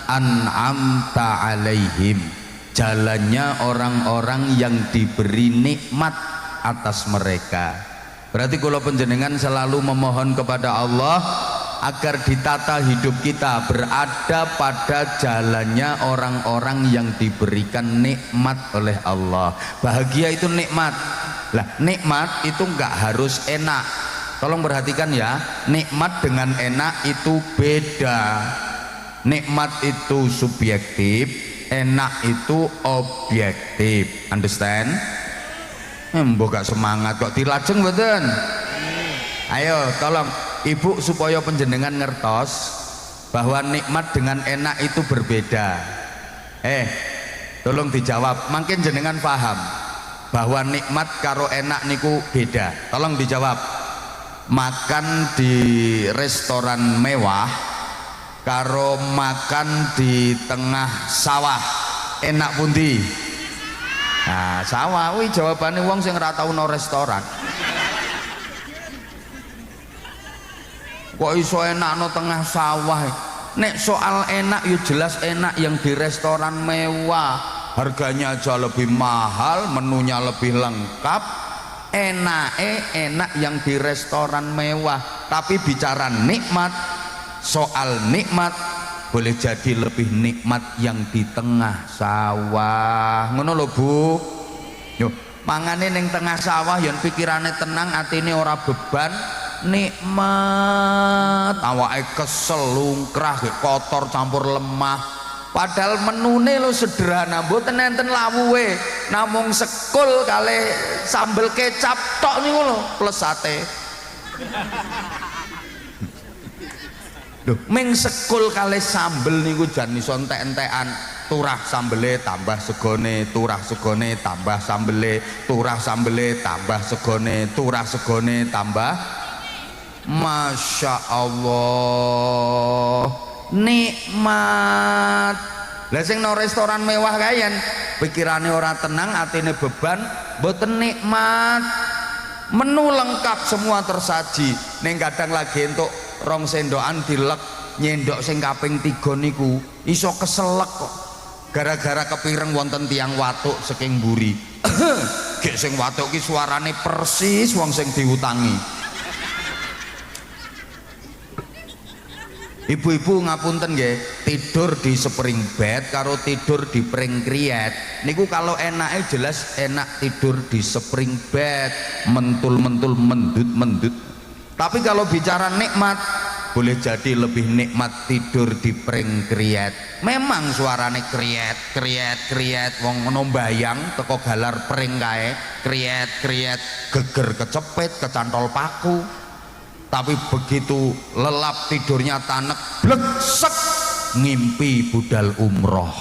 S1: an'amta alaihim. Jalannya orang-orang yang diberi nikmat atas mereka. Berarti kalau penjenengan selalu memohon kepada Allah agar ditata hidup kita berada pada jalannya orang-orang yang diberikan nikmat oleh Allah. Bahagia itu nikmat. Lah nikmat itu enggak harus enak. Tolong perhatikan ya, nikmat dengan enak itu beda. Nikmat itu subjektif, enak itu objektif. Understand? Mbok gak semangat kok dilajeng mboten? Ayo tolong Ibu supaya penjenengan ngertos bahwa nikmat dengan enak itu berbeda. Tolong dijawab, mungkin jenengan paham bahwa nikmat karo enak niku beda. Tolong dijawab. Makan di restoran mewah karo makan di tengah sawah enak pundi? Nah, sawah kuwi jawabane wong sing ora tau no restoran. Kok iso enak no tengah sawah? Nek soal enak yo jelas enak yang di restoran mewah, harganya aja lebih mahal, menunya lebih lengkap. Enak yang di restoran mewah. Tapi bicara nikmat, soal nikmat boleh jadi lebih nikmat yang di tengah sawah. Ngono lho Bu. Yo mangane ning tengah sawah yen pikirane tenang, atine ora beban, nikmat. Awake kesel, lungkrah, kotor campur lemah. Padahal menune lo sederhana, mboten enten lawuhe, namung sekul kali sambel kecap tok niku lho plus sate. Loh, ming sekul kali sambel niku jan iso entek-entekan, turah sambele tambah segone, turah segone tambah sambele, turah sambele tambah segone, turah segone tambah. Masya Allah, nikmat. Lah sing no restoran mewah kayan pikirane ora tenang, atine beban, mboten nikmat. Menu lengkap semua tersaji, ning kadang lagi entuk rong sendokan dilek, nyendok sing kaping 3 niku iso keselek kok gara-gara kepireng wonten tiang watuk saking mburi. Gek sing watuk ki suarane persis wong sing diutangi. Ibu-ibu ngapunten nggih, tidur di spring bed karo tidur di pring kriet niku kalau enake jelas enak tidur di spring bed, mentul-mentul, mendut-mendut. Tapi kalau bicara nikmat, boleh jadi lebih nikmat tidur di pring kriet. Memang suarane kriet kriet kriet, wong ngono mbayang teko galar pring kae, kriet kriet, geger kecepet kecantol paku. Tapi begitu lelap tidurnya tanek, bleksek ngimpi budal umroh.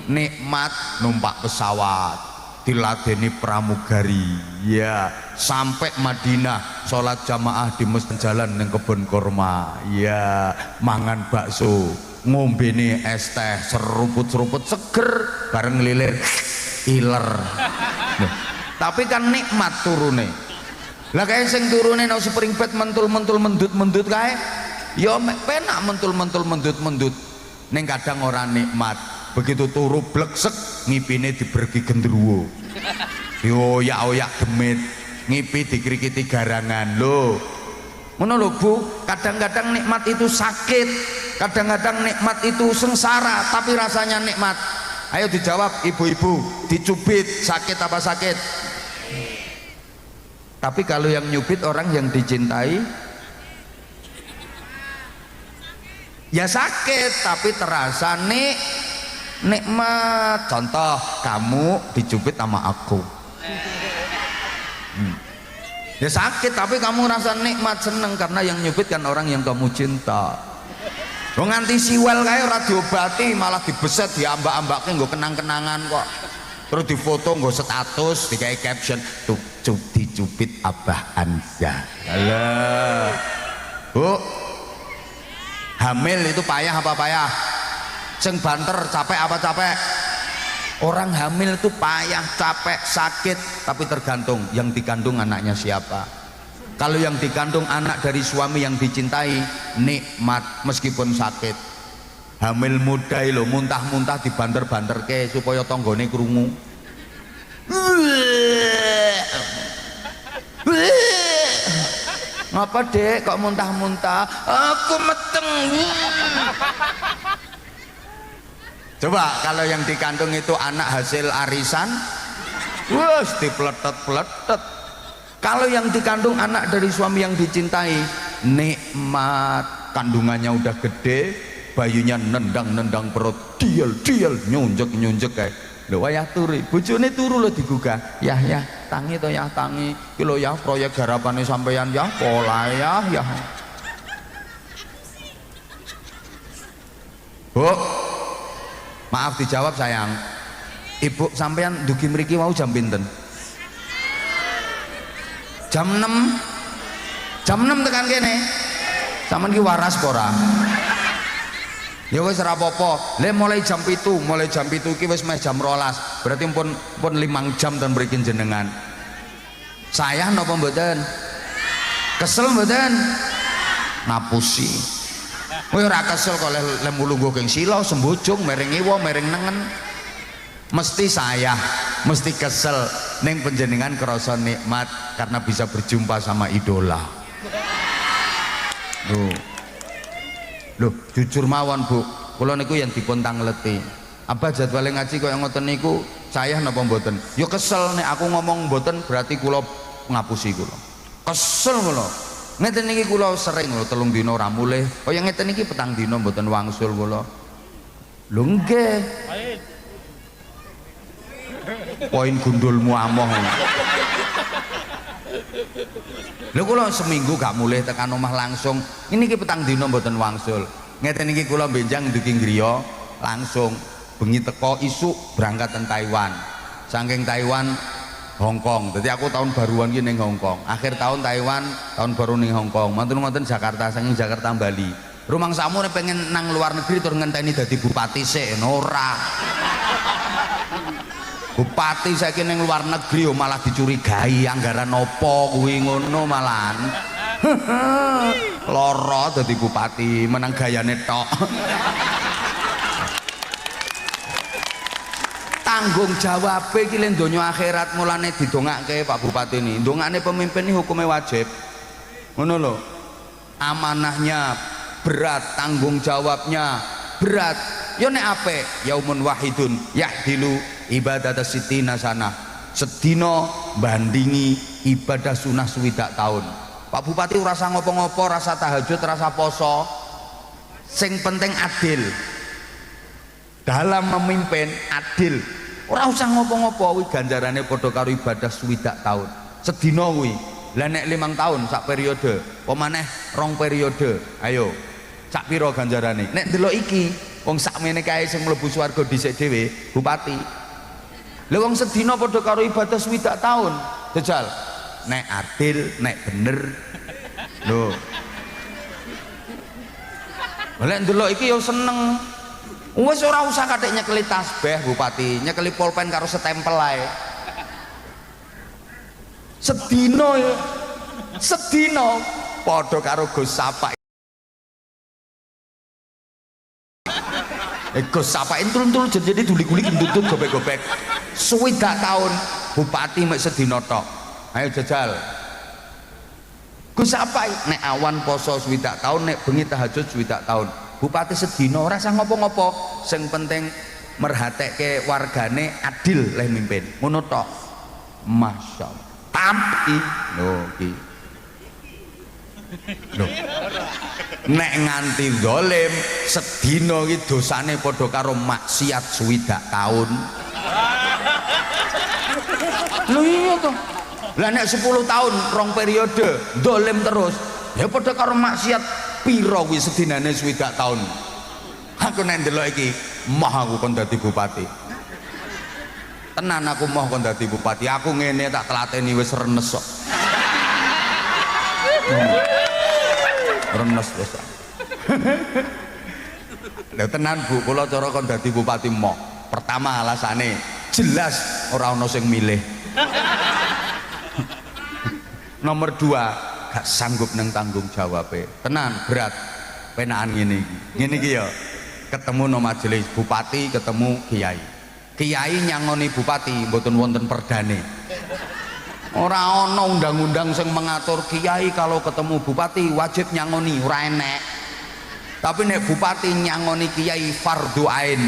S1: Nikmat numpak pesawat, diladeni pramugari, ya sampai Madinah sholat jamaah di masjid jalan ning kebun kurma, ya mangan bakso, ngombene es teh seruput-seruput seger bareng lilir iler. Tapi kan nikmat turune. Lah kae sing turune nang spring bed mentul-mentul mendut-mendut kae ya penak mentul-mentul mendut-mendut, ning kadang ora nikmat. Begitu turu bleksek ngipine dibergi gendruwo, yo oyak-oyak demit, ngipi dikrikiti garangan. Lho ngono lho Bu, kadang-kadang nikmat itu sakit, kadang-kadang nikmat itu sengsara tapi rasanya nikmat. Ayo dijawab ibu-ibu, dicubit sakit apa sakit? Tapi kalau yang nyubit orang yang dicintai ya sakit tapi terasa nikmat. Contoh, kamu dicubit sama aku, ya sakit tapi kamu rasa nikmat, seneng karena yang nyubit kan orang yang kamu cinta. Lo nganti siwel kayak ora diobati malah dibeset diambak-ambaknya nggo kenang-kenangan kok, terus difoto nggo status dikai caption tuh dicubit Abah Anza. Alah Bu, hamil itu payah apa payah? Sing banter capek apa capek? Orang hamil itu payah, capek, sakit, tapi tergantung yang dikandung anaknya siapa. Kalau yang dikandung anak dari suami yang dicintai, nikmat meskipun sakit. Hamil muda lo muntah-muntah dibanter-banter ke supaya tonggone krungu. Ngapa Dek kok muntah-muntah? Aku meteng. Coba kalau yang dikandung itu anak hasil arisan, wes dipeletet-peletet. Kalau yang dikandung anak dari suami yang dicintai, nikmat, kandungannya udah gede, bayunya nendang-nendang perut, diel-diel, nyunjek-nyunjek kayak. Lho wayah turu, bojone turu lho digugah. Ya tangi to ya tangi. Ki lho ya proyek garapane sampeyan ya pola ya. Bu, maaf dijawab sayang. Ibu sampeyan dugi mriki wau jam pinten? Jam 6. Jam 6 tekan kene. Sampeyan ki waras apa ora? Ya wis ora apa-apa. Le mulai jam 7 iki wis meh jam 12. Berarti pun 5 jam ten mriki jenengan. Sayang napa mboten? Kesel mboten? ngapusi. Kowe ora kesel kok le mulungguh geng sila sembujung mereng iwa mereng nengen. Mesti saya mesti kesel ning panjenengan kerasa nikmat karena bisa berjumpa sama idola. Loh, jujur mawon Bu, kula niku yang dipun tangleti. Apa jadwale ngaji kaya ngoten niku saya napa mboten? Ya kesel nek aku ngomong mboten berarti kula ngapusi kula. Kesel kula. Ngeten niki kula sering lho 3 dina ora mulih. Kaya ngeten niki petang dina mboten wangsul kula. Lho nggih. Poin gundulmu amoh. Lho kula seminggu gak mulih tekan omah langsung. Ini ki petang dina mboten wangsul. Ngeten iki kula benjang nduki griya langsung bengi teko isuk berangkat teng Taiwan. Saking Taiwan Hong Kong. Jadi aku tahun baruan ki ning Hong Kong. Akhir tahun Taiwan, tahun baru ning Hong Kong. Mantun-mantun Jakarta, saking Jakarta Bali. Rumangsamu nek pengen nang luar negeri tur ngenteni dadi bupati sik ora. Bupati saiki ning luar negeri malah dicurigai anggaran opo kuwi ngono malahan. Loro dadi bupati menang gayane tok. Tanggung jawab iki le donya akhirat mulane didongake Pak Bupati ini. Ndongane pemimpin ini hukumnya wajib. Ngono lho. Amanahnya berat, tanggung jawabnya berat. Yo nek apik yaumun wahidun yahdilu ibadat sitina sana. Sedina bandingi ibadah sunah swidak tahun. Pak Bupati rasa ngopo-ngopo, rasa tahajud, rasa poso. Sing penting adil. Dalam memimpin adil. Ora usah ngopo-ngopo kuwi ganjarane padha karo ibadah swidak tahun. Sedina kuwi. Lah nek 5 tahun sak periode, apa maneh 2 periode. Ayo. Sak pira ganjarane? Nek ndelok iki, wong sakmene kae sing mlebu swarga dhisik dhewe, bupati. Lah wong sedina padha karo ibadah swidak tahun. Jajal. Nek adil, nek bener. Lho. Lah ndelok iki yo seneng. Wes ora usah kathik nyekeli tasbih bupati, nyekeli pulpen karo setempel ae. Sedina ya. Sedina padha karo Gus Sapa. Gus Sapa entul-entul jadi duli-guli ndutut gobek-gobek. Swidak tahun bupati mek sedina tok. Ayo jajal. Gus Sapa nek awan poso swidak tahun, nek bengi tahajud swidak tahun. Bupati sedina ora usah ngopo-ngopo, sing penting merhatekke wargane adil leh mimpin. Ngono tok. Masyaallah. Tapi lho iki. Lho. Nek nganti zalim sedina iki dosane padha karo maksiat swidak taun. Lho iya to. Lah nek 10 tahun 2 periode zalim terus, ya padha karo maksiat piro kuwi sedinane swidak tahun. Aku nek ndelok iki moh aku kon dadi bupati. Tenan aku moh kon dadi bupati. Aku ngene tak telateni wis renes kok. Renes wis. Lha tenan Bu, kula cara kon dadi bupati moh. Pertama alasane jelas ora ana sing milih. Nomor 2 gak sanggup nang tanggung jawab tenan berat penaan ngene iki ya ketemu no majelis bupati ketemu kiai nyangoni bupati mboten wonten perdane ora ana undang-undang sing mengatur kiai kalau ketemu bupati wajib nyangoni ora enek tapi nek bupati nyangoni kiai fardhu ain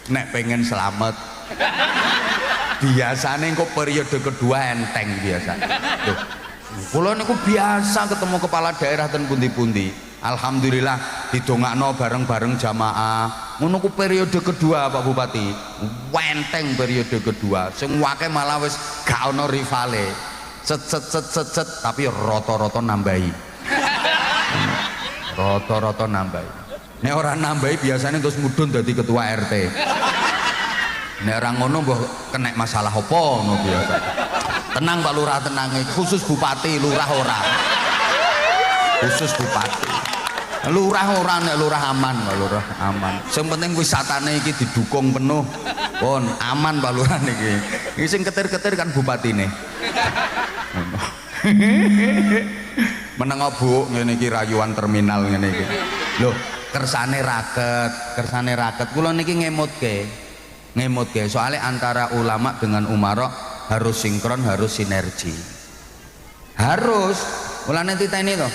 S1: nek pengen selamat biasanya kok periode kedua enteng biasa. Tuh, kula niku biasa ketemu kepala daerah ten pundi-pundi. Alhamdulillah didongakno bareng-bareng jamaah. Ngono ku periode kedua Pak Bupati. Enteng periode kedua. Sing wake malah wis gak ana rivale. Set tapi rata-rata nambahi. Rata-rata nambahi. Nek ora nambahi biasanya terus mudhun dadi ketua RT. Nek ora ngono mbah kena masalah apa ngono biasa. Tenang Pak Lurah tenang, khusus bupati lurah ora. Khusus bupati. Lurah ora nek lurah aman Pak Lurah aman. Sing penting wisatane iki didukung penuh. Pun aman Pak Lurah niki. Iki sing ketir-ketir kan bupatine. Meneng Bu ngene iki rayuan terminal ngene iki. Lho, kersane raket kula niki ngemutke soalnya antara ulama dengan umara harus sinkron, harus sinergi, harus mulane titeni to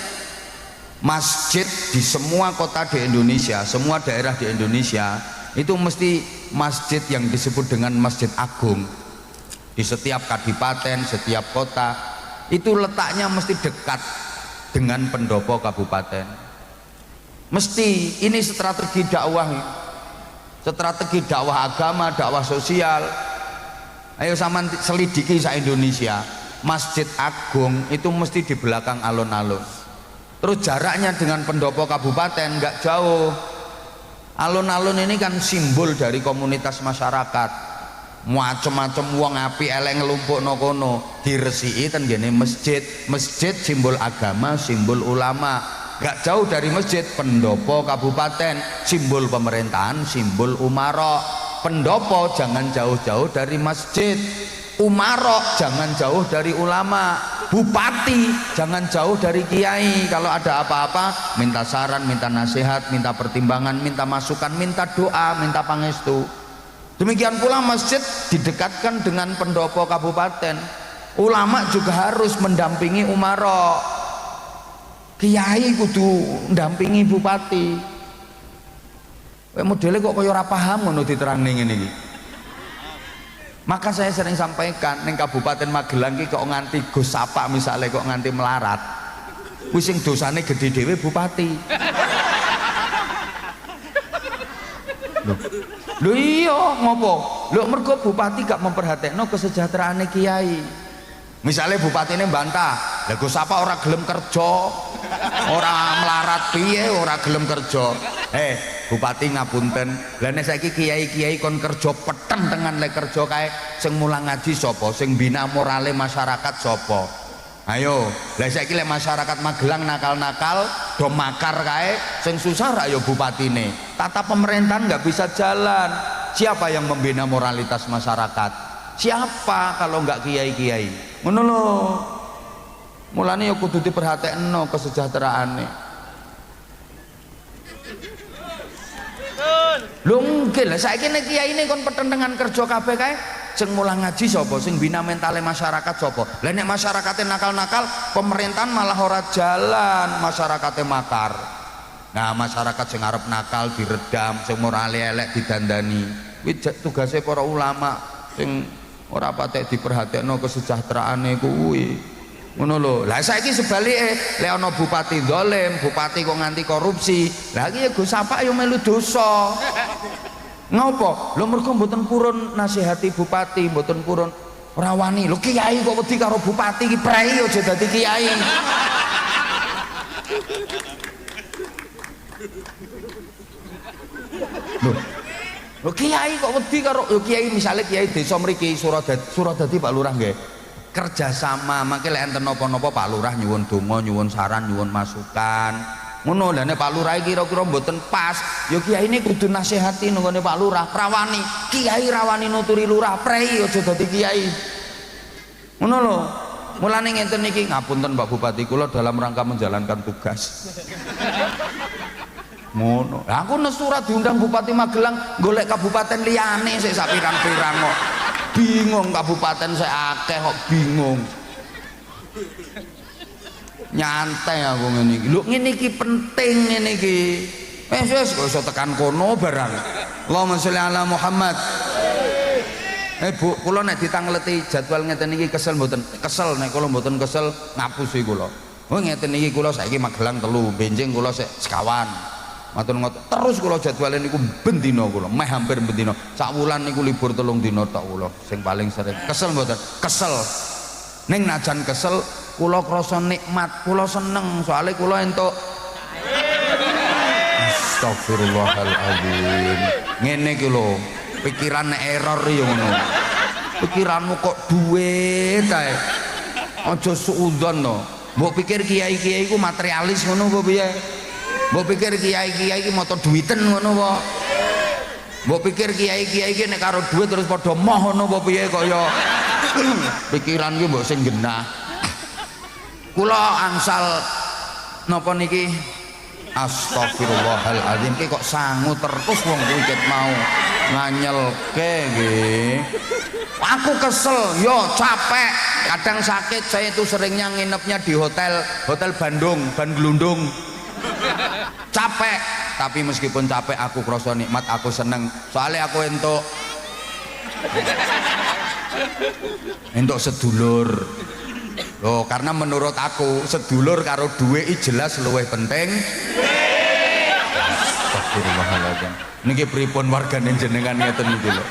S1: masjid di semua kota di Indonesia, semua daerah di Indonesia itu mesti masjid yang disebut dengan masjid agung. Di setiap kadipaten, setiap kota itu letaknya mesti dekat dengan pendopo kabupaten. Mesti ini strategi dakwah, strategi dakwah agama, dakwah sosial. Ayo sama selidiki sa Indonesia, masjid agung itu mesti di belakang alun-alun. Terus jaraknya dengan pendopo kabupaten nggak jauh. Alun-alun ini kan simbol dari komunitas masyarakat. Macem-macem wong api elek ngelumpukno kono diresiki ten gene masjid. Masjid simbol agama, simbol ulama. Gak jauh dari masjid pendopo kabupaten, simbol pemerintahan, simbol umara. Pendopo jangan jauh-jauh dari masjid, umara jangan jauh dari ulama, bupati jangan jauh dari kiai. Kalau ada apa-apa minta saran, minta nasihat, minta pertimbangan, minta masukan, minta doa, minta pangestu. Demikian pula masjid didekatkan dengan pendopo kabupaten. Ulama juga harus mendampingi umara. Kiai kudu mendampingi bupati. Modelnya kok kaya ora paham ngono diterangne ngene iki. Maka saya sering sampaikan ning Kabupaten Magelang iki kok nganti Gus Sapa misalnya kok nganti melarat. Kuwi sing dosane gede dhewe bupati. Lho iya ngopo? Lho mergo bupati gak memperhatekno kesejahteraane kiai. Misalnya bupati ini bantah, lah Gus Sapa ora gelem kerja, ora melarat piye, ora gelem kerja. Bupati ngapunten, lah nek saiki kiai-kiai kon kerja peteng tengan lek kerja kae sing mulang ngaji sapa, sing bina morale masyarakat sapa. Ayo, lah saiki lek masyarakat Magelang nakal-nakal do makar kae sing susah ra ya bupatine. Tata pemerintahan nggak bisa jalan. Siapa yang membina moralitas masyarakat? Siapa kalau nggak kiai-kiai? Ngono lho. Mulane ya kudu diperhatekno kesejahteraane. Lho nggih lah saiki nek kiai ini kon petentengan kerja kabeh kae sing mulang ngaji sapa, sing bina mentale masyarakat sapa. Lah nek masyarakate nakal-nakal, pemerintahan malah ora jalan, masyarakate makar. Nah, masyarakat sing arep nakal diredam, sing morale elek didandani. Kuwi tugase para ulama sing ora patek diperhatekno kesejahteraane kuwi. Ngono lho. Lah saiki sebalike, lek ana bupati zalim, bupati kok nganti korupsi, lah iki ya Gus Sapa ya melu dosa. Ngopo? Lho mergo mboten purun nasihati bupati, mboten purun ora wani. Lho kiai kok wedi karo bupati iki prei aja dadi kiai. Lho kiai kok wedi karo kiai misalnya kiai desa mriki Suradadi Pak Lurah nggih. Kerjasama mangke lek enten napa-napa Pak Lurah nyuwun donga, nyuwun saran, nyuwun masukan. Ngono lha nek Pak Lurah kira-kira mboten pas, ya kiai ini kudu nasihati nggone Pak Lurah. Rawani, kiai rawani nuturi lurah, prei aja dadi kiai. Ngono lho. Mulane ngenten iki ngapunten Pak Bupati kula dalam rangka menjalankan tugas. Ngono. Lah aku nek surat diundang Bupati Magelang golek kabupaten liyane sik sak pirang-pirang kok. Bingung kabupaten saya akeh kok bingung. Nyantai aku ngene iki. Lho ngene iki penting ngene iki. Wis kok iso tekan kono barang. Allahumma sholli ala Muhammad. Bu, kula nek ditangleti jadwal ngeten iki kesel mboten? Kesel nek kula mboten kesel ngapusi kula. Oh ngeten iki kula saiki Magelang 3, benjing kula sik sekawan. Matur ngoten terus kula jadwale niku ben dina kula meh hampir ben dina sak wulan niku libur 3 dina tok kula sing paling sering. Kesel mboten? Kesel. Ning najan kesel kula krasa nikmat, kula seneng soalnya kula entuk astagfirullahaladzim. Ngene iki lho, pikiran error ya ngono. Pikiranmu kok duit ae. Aja suudzon to. Mbok pikir kiai-kiai ku materialis ngono apa piye? Mbok pikir kiai-kiai iki moto duiten ngono apa? Mbok pikir kiai-kiai iki nek karo duit terus padha moh ngono apa piye kok ya pikiran ki mbok sing genah. Kula angsal napa niki astagfirullahaladzim ki kok sangu terus wong kuwi ket mau nganyelke nggih. Aku kesel, yo capek, kadang sakit. Saya itu seringnya nginepnya di hotel Bandung, Ban Glundung. Capek, tapi meskipun capek aku krasa nikmat, aku seneng. Soalnya aku entuk sedulur. Loh, karena menurut aku sedulur karo duwe jelas luwih penting. Astagfirullahaladzim. Niki pripun wargane jenengan ngeten iki lho.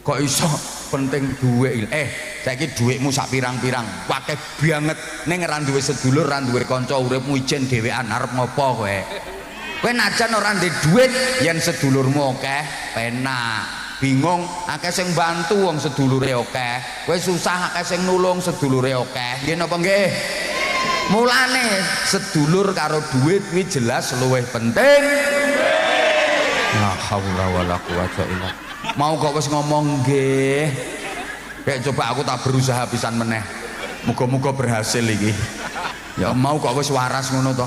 S1: Kok iso penting duwe? Saiki dhuwitmu sak pirang-pirang, akeh banget ning ora duwe sedulur, ora duwe kanca, uripmu ijen dhewean arep ngopo kowe? Kowe najan ora ndek dhuwit yen sedulurmu akeh, penak. Bingung akeh sing bantu wong sedulure akeh. Kowe susah akeh sing nulung sedulure akeh. Nggih napa nggih? Mulane sedulur karo duit kuwi jelas luwih penting. La haula wala quwata illa. Mau kok wis ngomong nggih. Kayak coba aku tak berusaha pisan meneh. Muga-muga berhasil iki. Ya mau kok wis waras ngono to.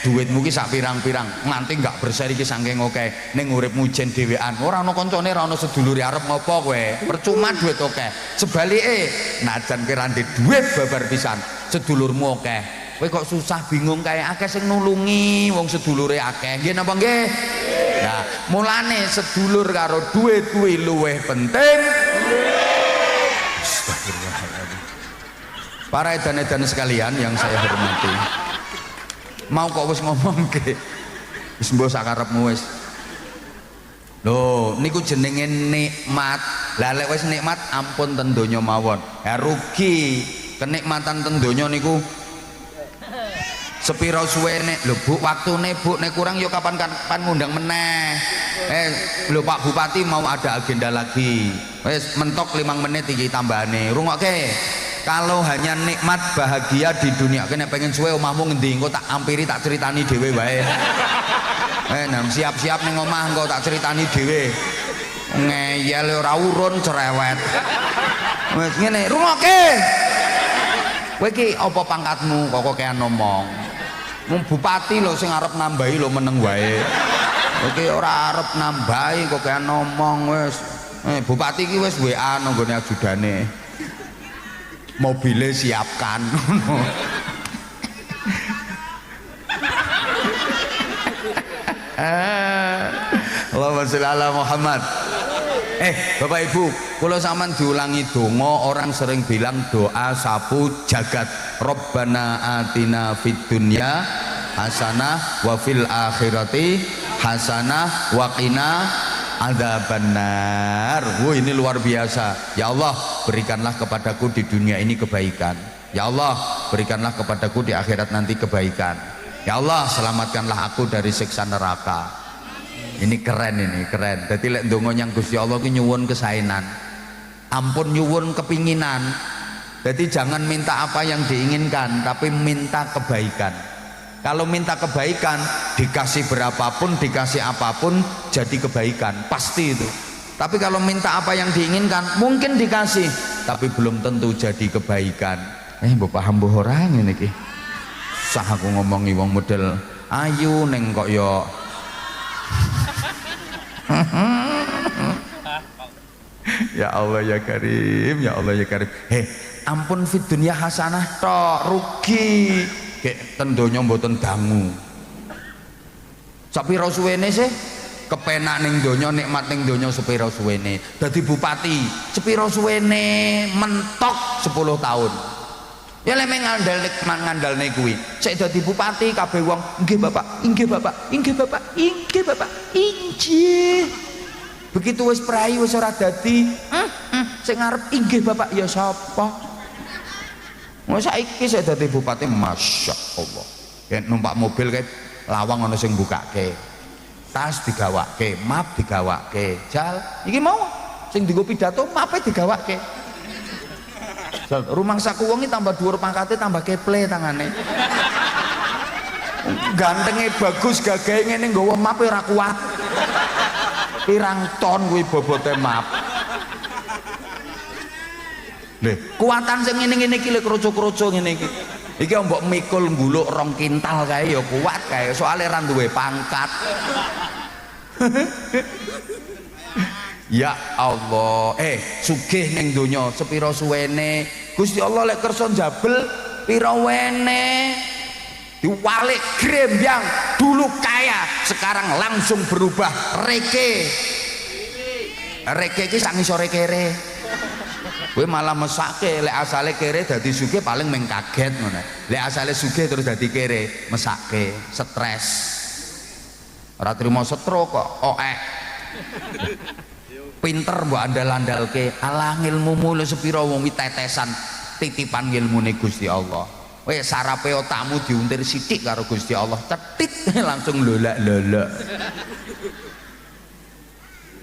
S1: Duitmu ki sak pirang-pirang nganti enggak berseri ki saking akeh ning uripmu jen dhewean. Ora ana kancane, ora ana sedulure arep ngopo kowe. Percuma duit akeh. Sebalike, najan ki ra ndek duit babar pisan, sedulurmu akeh. Kowe kok susah bingung kae akeh sing nulungi wong sedulure akeh. Nggih napa nggih? Nah, mulane sedulur karo duit kuwi luwih penting. Astagfirullahaladzim. Para edan-edan sekalian yang saya hormati, mau kok wis ngomong ke wis mbok sakarepmu wis. Lho niku jenenge nikmat. Lah lek wis nikmat ampun ten donya mawon. Ya rugi. Kenikmatan ten donya niku sepiro suwene. Lho Bu, waktune Bu nek kurang yo kapan-kapan ngundang meneh. Lho Pak Bupati mau ada agenda lagi. Wis mentok 5 menit iki tambahane. Rungokke. Kalau hanya nikmat bahagia di dunia, kene pengen suwe omahmu ngendi engko tak ampiri, tak ceritani dhewe wae. Nah siap-siap ning omah engko tak ceritani dhewe. Ngeyel ora urun cerewet. Wis ngene, rungokke. Kowe iki apa pangkatmu kok kean ngomong? Mung bupati lho sing arep nambahi lho meneng wae. Iki ora arep nambahi kok kean ngomong wis. Bupati iki wis WA nang nggone ajudane. Mobilnya siapkan. Allahumma sholli ala Muhammad. Bapak Ibu, kalau sampean diulangi donga, orang sering bilang doa sapu jagat. Rabbana atina fid dunya hasanah wa fil akhirati hasanah wa qina adzabannar. Ini luar biasa. Ya Allah, berikanlah kepadaku di dunia ini kebaikan. Ya Allah, berikanlah kepadaku di akhirat nanti kebaikan. Ya Allah, selamatkanlah aku dari siksa neraka. Ini keren, ini keren. Jadi lek ndonga nyang Gusti Allah ki nyuwun kesaenan. Ampun nyuwun kepinginan. Jadi jangan minta apa yang diinginkan, tapi minta kebaikan. Kalau minta kebaikan, dikasih berapapun, dikasih apapun, jadi kebaikan, pasti itu. Tapi kalau minta apa yang diinginkan, mungkin dikasih, tapi belum tentu jadi kebaikan. Mbok paham mbok ora ngene iki. Sah aku ngomongi wong model ayu ning kok yo. Ya Allah ya Karim, ya Allah ya Karim. Ampun fid dunya hasanah tok, rugi. Kayak tendonya mboten dangu. Sepiro suwene sih kepenak ning donya, nikmat ning donya sepiro suwene. Dadi bupati sepiro suwene mentok 10 tahun. Ya lek ngandalne kuwi. Sik dadi bupati kabeh wong nggih Bapak, inggih Bapak, inggih Bapak, inggih Bapak, inggih. Begitu wis prai wis ora dadi, sing ngarep inggih Bapak ya sapa? Wis saiki sik dadi bupati masyaallah. Yen numpak mobil kae lawang ana sing mbukake. Tas digawake, map digawake. Jal, iki mau sing dienggo pidato mape digawake. Rumangsaku wong iki tambah dhuwur pangkate, tambah keple tangane. Gantenge bagus, gagahe ngene nggawa map ora kuat. Pirang ton kuwi bobote map. Lho, kuatan sing ngene-ngene iki lho kroco-kroco ngene iki. Iki mbok mikul ngguluk 2 kintal kae ya kuat kae, soalé ra duwe pangkat. Ya Allah, sugih ning donya sepira suwene. Gusti Allah lek kersa njabel pira wene. Diwalik grembyang, dulu kaya, sekarang langsung berubah reke. Reke iki sak ngisore kere. Kowe malah mesake lek asale kere dadi sugih paling meng kaget ngono. Lek asale sugih terus dadi kere, mesake, stres. Ora trimo setro kok, oek. Pinter mbok andal-andalke, alah ngilmumu lho sepira wong tetesan titipan ngilmune Gusti Allah. Weh sarape otakmu diuntir sithik karo Gusti Allah, cetit langsung lolak-lolak.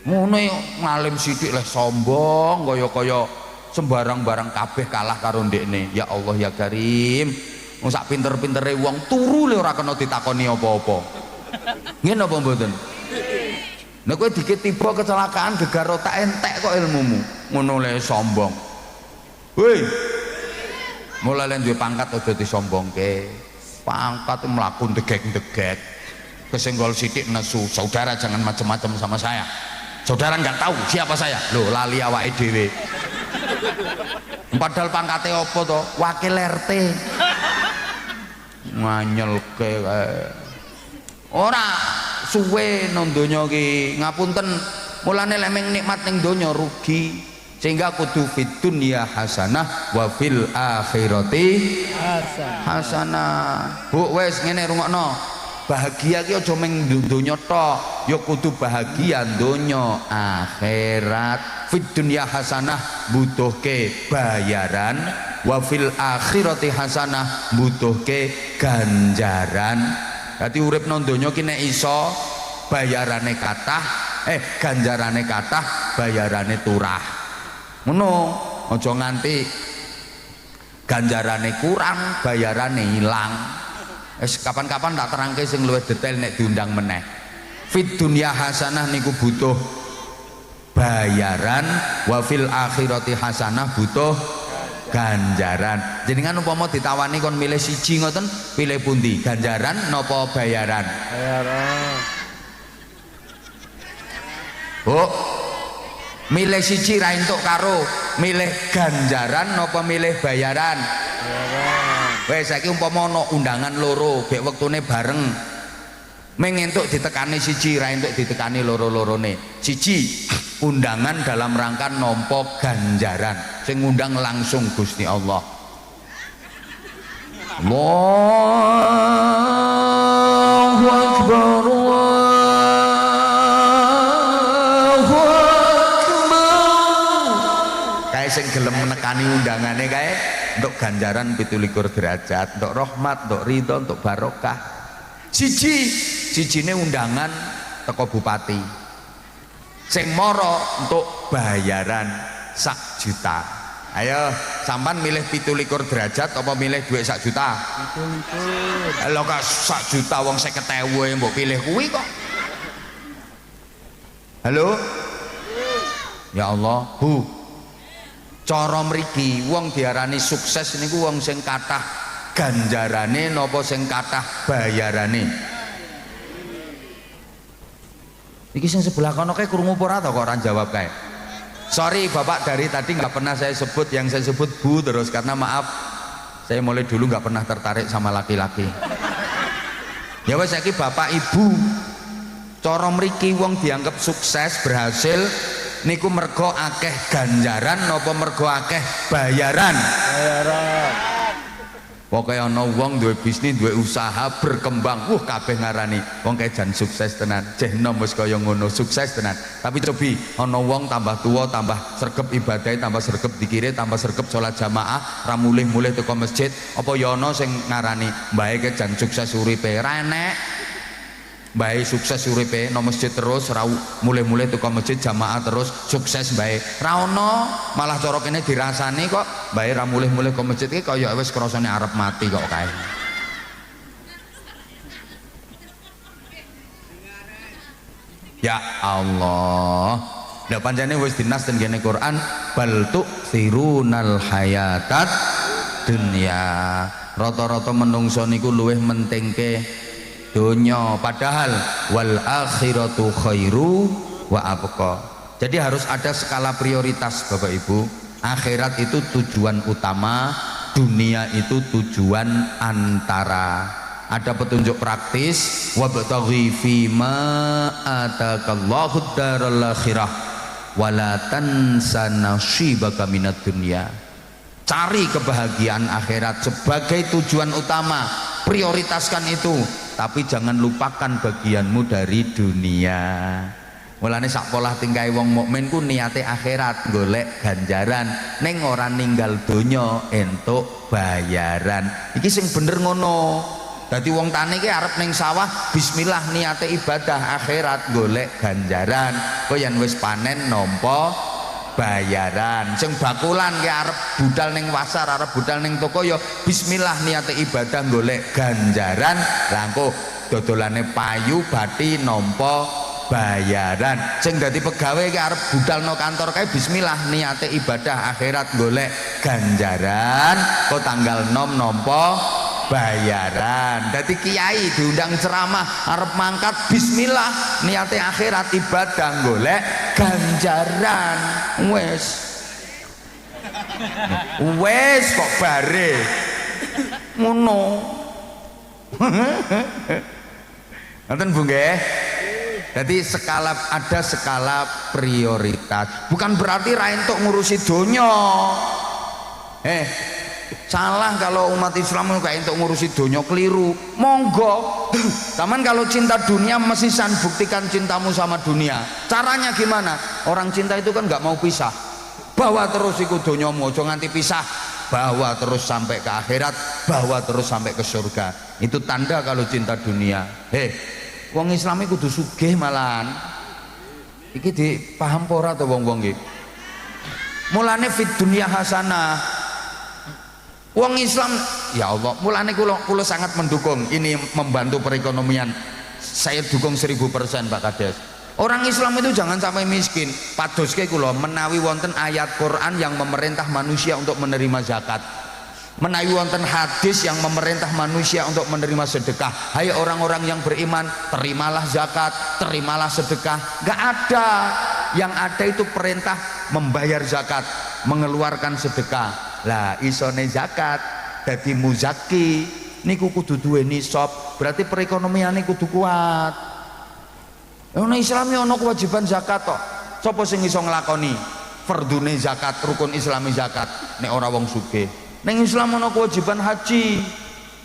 S1: Ngono ngalim sithik leh sombong kaya-kaya sembarang barang kabeh kalah karo ndekne. Ya Allah ya Karim, wong sak pinter-pintere wong turu le ora kena ditakoni apa-apa. Ngene apa mboten? Nek kowe dikit tiba kecelakaan gegar otak entek kok ilmumu. Ngono le sombong. Woi. Mulai duwe pangkat aja disombongke. Pangkat mlaku degek-degek. Kesenggol sithik nesu. Saudara jangan macam-macam sama saya. Saudara nggak tahu siapa saya. Loh lali awake dhewe. Padahal pangkate apa to? Wakil RT. Nganyelke kae. Ora suwe nang donya ki. Ngapunten, mulane lek nikmat ning donya rugi. Sehingga kudu fid dunya hasanah wa fil akhirati hasanah. Bu wis ngene rungokno. Bahagia ki aja mung donya tok, ya kudu bahagia donya akhirat. Fid dunya hasanah butuhke bayaran, wa fil akhirati hasanah butuhke ganjaran. Dadi urip nang donya ki nek iso bayarane kathah, ganjarane kathah, bayarane turah. Ngono, aja nganti ganjarane kurang, bayarane ilang. Kapan-kapan tak terangke sing luwih detail nek diundang meneh. Fid dunya hasanah niku butuh bayaran, wa fil akhirati hasanah butuh ganjaran. Jenengan umpama ditawani kon milih siji ngoten, pilih pundi? Ganjaran napa bayaran? Bayaran. Bu, milih siji ra entuk karo milih ganjaran napa milih bayaran? Bayaran. Wes saiki umpama ana undangan loro, bek wektune bareng. Meng entuk ditekani siji, ra entuk ditekani loro-lorone. Siji, undangan dalam rangka nampa ganjaran. Sing ngundang langsung Gusti Allah. Allahu Akbar. Sing gelem menekani undangane kae untuk ganjaran 17 derajat, untuk rahmat, untuk ridho, untuk barokah. Sijine undangan teko bupati. Sing moro untuk bayaran 1 juta. Ayo, sampan milih 17 derajat apa milih duit 1 juta? 17. Lho kok 1 juta wong 50.000 mbok pilih kuwi kok. Halo? Ya Allah, Bu. Cara mriki wong diarani sukses niku wong sing kathah ganjarane napa sing kathah bayarane. Iki sing sebelah kono kae krungu apa ora to kok ora jawab kae. Sorry Bapak, dari tadi nggak pernah saya sebut, yang saya sebut Bu terus karena maaf saya mulai dulu nggak pernah tertarik sama laki-laki. Ya wes saiki Bapak Ibu, cara mriki wong dianggap sukses berhasil niku mergo akeh ganjaran napa mergo akeh bayaran? Bayaran. Pokoknya ana wong duwe bisnis, duwe usaha berkembang, kabeh ngarani wong kae jan sukses tenan. Jeh nom wis kaya ngono, sukses tenan. Tapi cobi ana wong tambah tua, tambah sregep ibadahe, tambah sregep dikire, tambah sregep salat jamaah, ra mulih-mulih teko masjid, apa ya ana sing ngarani mbae kae jan sukses uripe? Ra enek. Baik sukses uripe no masjid terus, mulai-mulai tukang masjid jamaah terus sukses baik. Ra ono, malah cara kene dirasani kok baik ra mulai-mulai ke masjid iki kaya wis krasane arep mati kok kae. Ya Allah, Lah pancene wis dinas ten kene Quran, bal tu'thirunal hayatat dunya. Rata-rata menungso niku luweh mentingke donya, padahal wal akhiratu khairu wa abqa. Jadi harus ada skala prioritas Bapak Ibu. Akhirat itu tujuan utama, dunia itu tujuan antara. Ada petunjuk praktis, wabtaghi fima atakallahu daral akhirah wala tansa nasibaka minad dunya. Cari kebahagiaan akhirat sebagai tujuan utama, prioritaskan itu, tapi jangan lupakan bagianmu dari dunia. Mulane sak polah tingkahe wong mukmin ku niate akhirat, golek ganjaran, ning ora ninggal donya entuk bayaran. Iki sing bener ngono. Dadi wong tani ki arep ning sawah bismillah niate ibadah, akhirat golek ganjaran. Kok yen wis panen nampa bayaran. Sing bakulan ki arep budal ning pasar, arep budal ning toko ya bismillah niate ibadah golek ganjaran. Lah engko dodolane payu bathi nampa bayaran. Sing dadi pegawe ki arep budal no kantor kae bismillah niate ibadah, akhirat golek ganjaran. Kok tanggal 6 nampa bayaran. Dadi kiai diundang ceramah arep mangkat bismillah niate akhirat, ibadah golek ganjaran. Wes kok bare ngono. Ngoten Bu nggih. Jadi ada skala prioritas. Bukan berarti ra entuk ngurusi donya. Salah kalau umat Islam kayak untuk ngurusi donya, keliru. Monggo. Taman kalau cinta dunia mesisan, buktikan cintamu sama dunia. Caranya gimana? Orang cinta itu kan nggak mau pisah. Bawa terus ikut donyamu, jangan nganti pisah. Bawa terus sampai ke akhirat, bawa terus sampai ke surga. Itu tanda kalau cinta dunia. Wong Islam iku kudu sugih malahan. Iki dipaham ora to wong-wong iki? Mulane fit dunya hasanah. Wong Islam, ya Allah, mulane kula sangat mendukung ini membantu perekonomian. Saya dukung 1000% Pak Kades. Orang Islam itu jangan sampai miskin. Padoske kula menawi wonten ayat Quran yang memerintah manusia untuk menerima zakat. Menawi wonten hadis yang memerintah manusia untuk menerima sedekah. Hai orang-orang yang beriman, terimalah zakat, terimalah sedekah. Gak ada. Yang ada itu perintah membayar zakat, mengeluarkan sedekah. Lah isone zakat dadi muzaki niku kudu duwe nisab, berarti perekonomiane kudu kuat. Ono Islam ya ono kewajiban zakat kok. Sapa sing iso nglakoni fardune zakat, rukun Islami zakat nek ora wong sugih. Ning Islam ono kewajiban haji.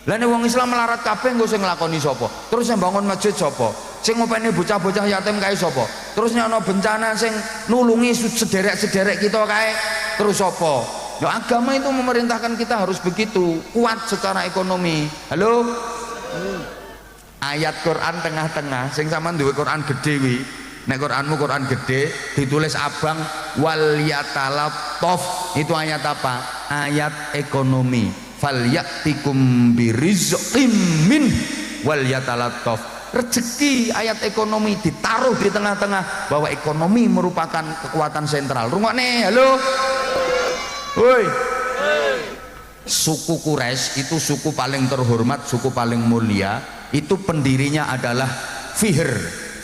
S1: Lah nek wong Islam melarat kabeh engko sing nglakoni sapa? Terus sing bangun masjid sapa? Sing ngopeni bocah-bocah yatim kae sapa? Terus nek ono bencana sing nulungi sederek-sederek kita kae terus sapa? Ya, agama itu memerintahkan kita harus begitu, kuat secara ekonomi. Halo? Ayat Quran tengah-tengah, sing sampean duwe Quran gede wi. Nek Quranmu Quran gede ditulis abang wal yatalattaf. Itu ayat apa? Ayat ekonomi. Falyatikum birizqim min wal yatalattaf. Rezeki, ayat ekonomi ditaruh di tengah-tengah bahwa ekonomi merupakan kekuatan sentral. Rungokne, halo? Woi, suku Quraisy itu suku paling terhormat, suku paling mulia. Itu pendirinya adalah Fihr.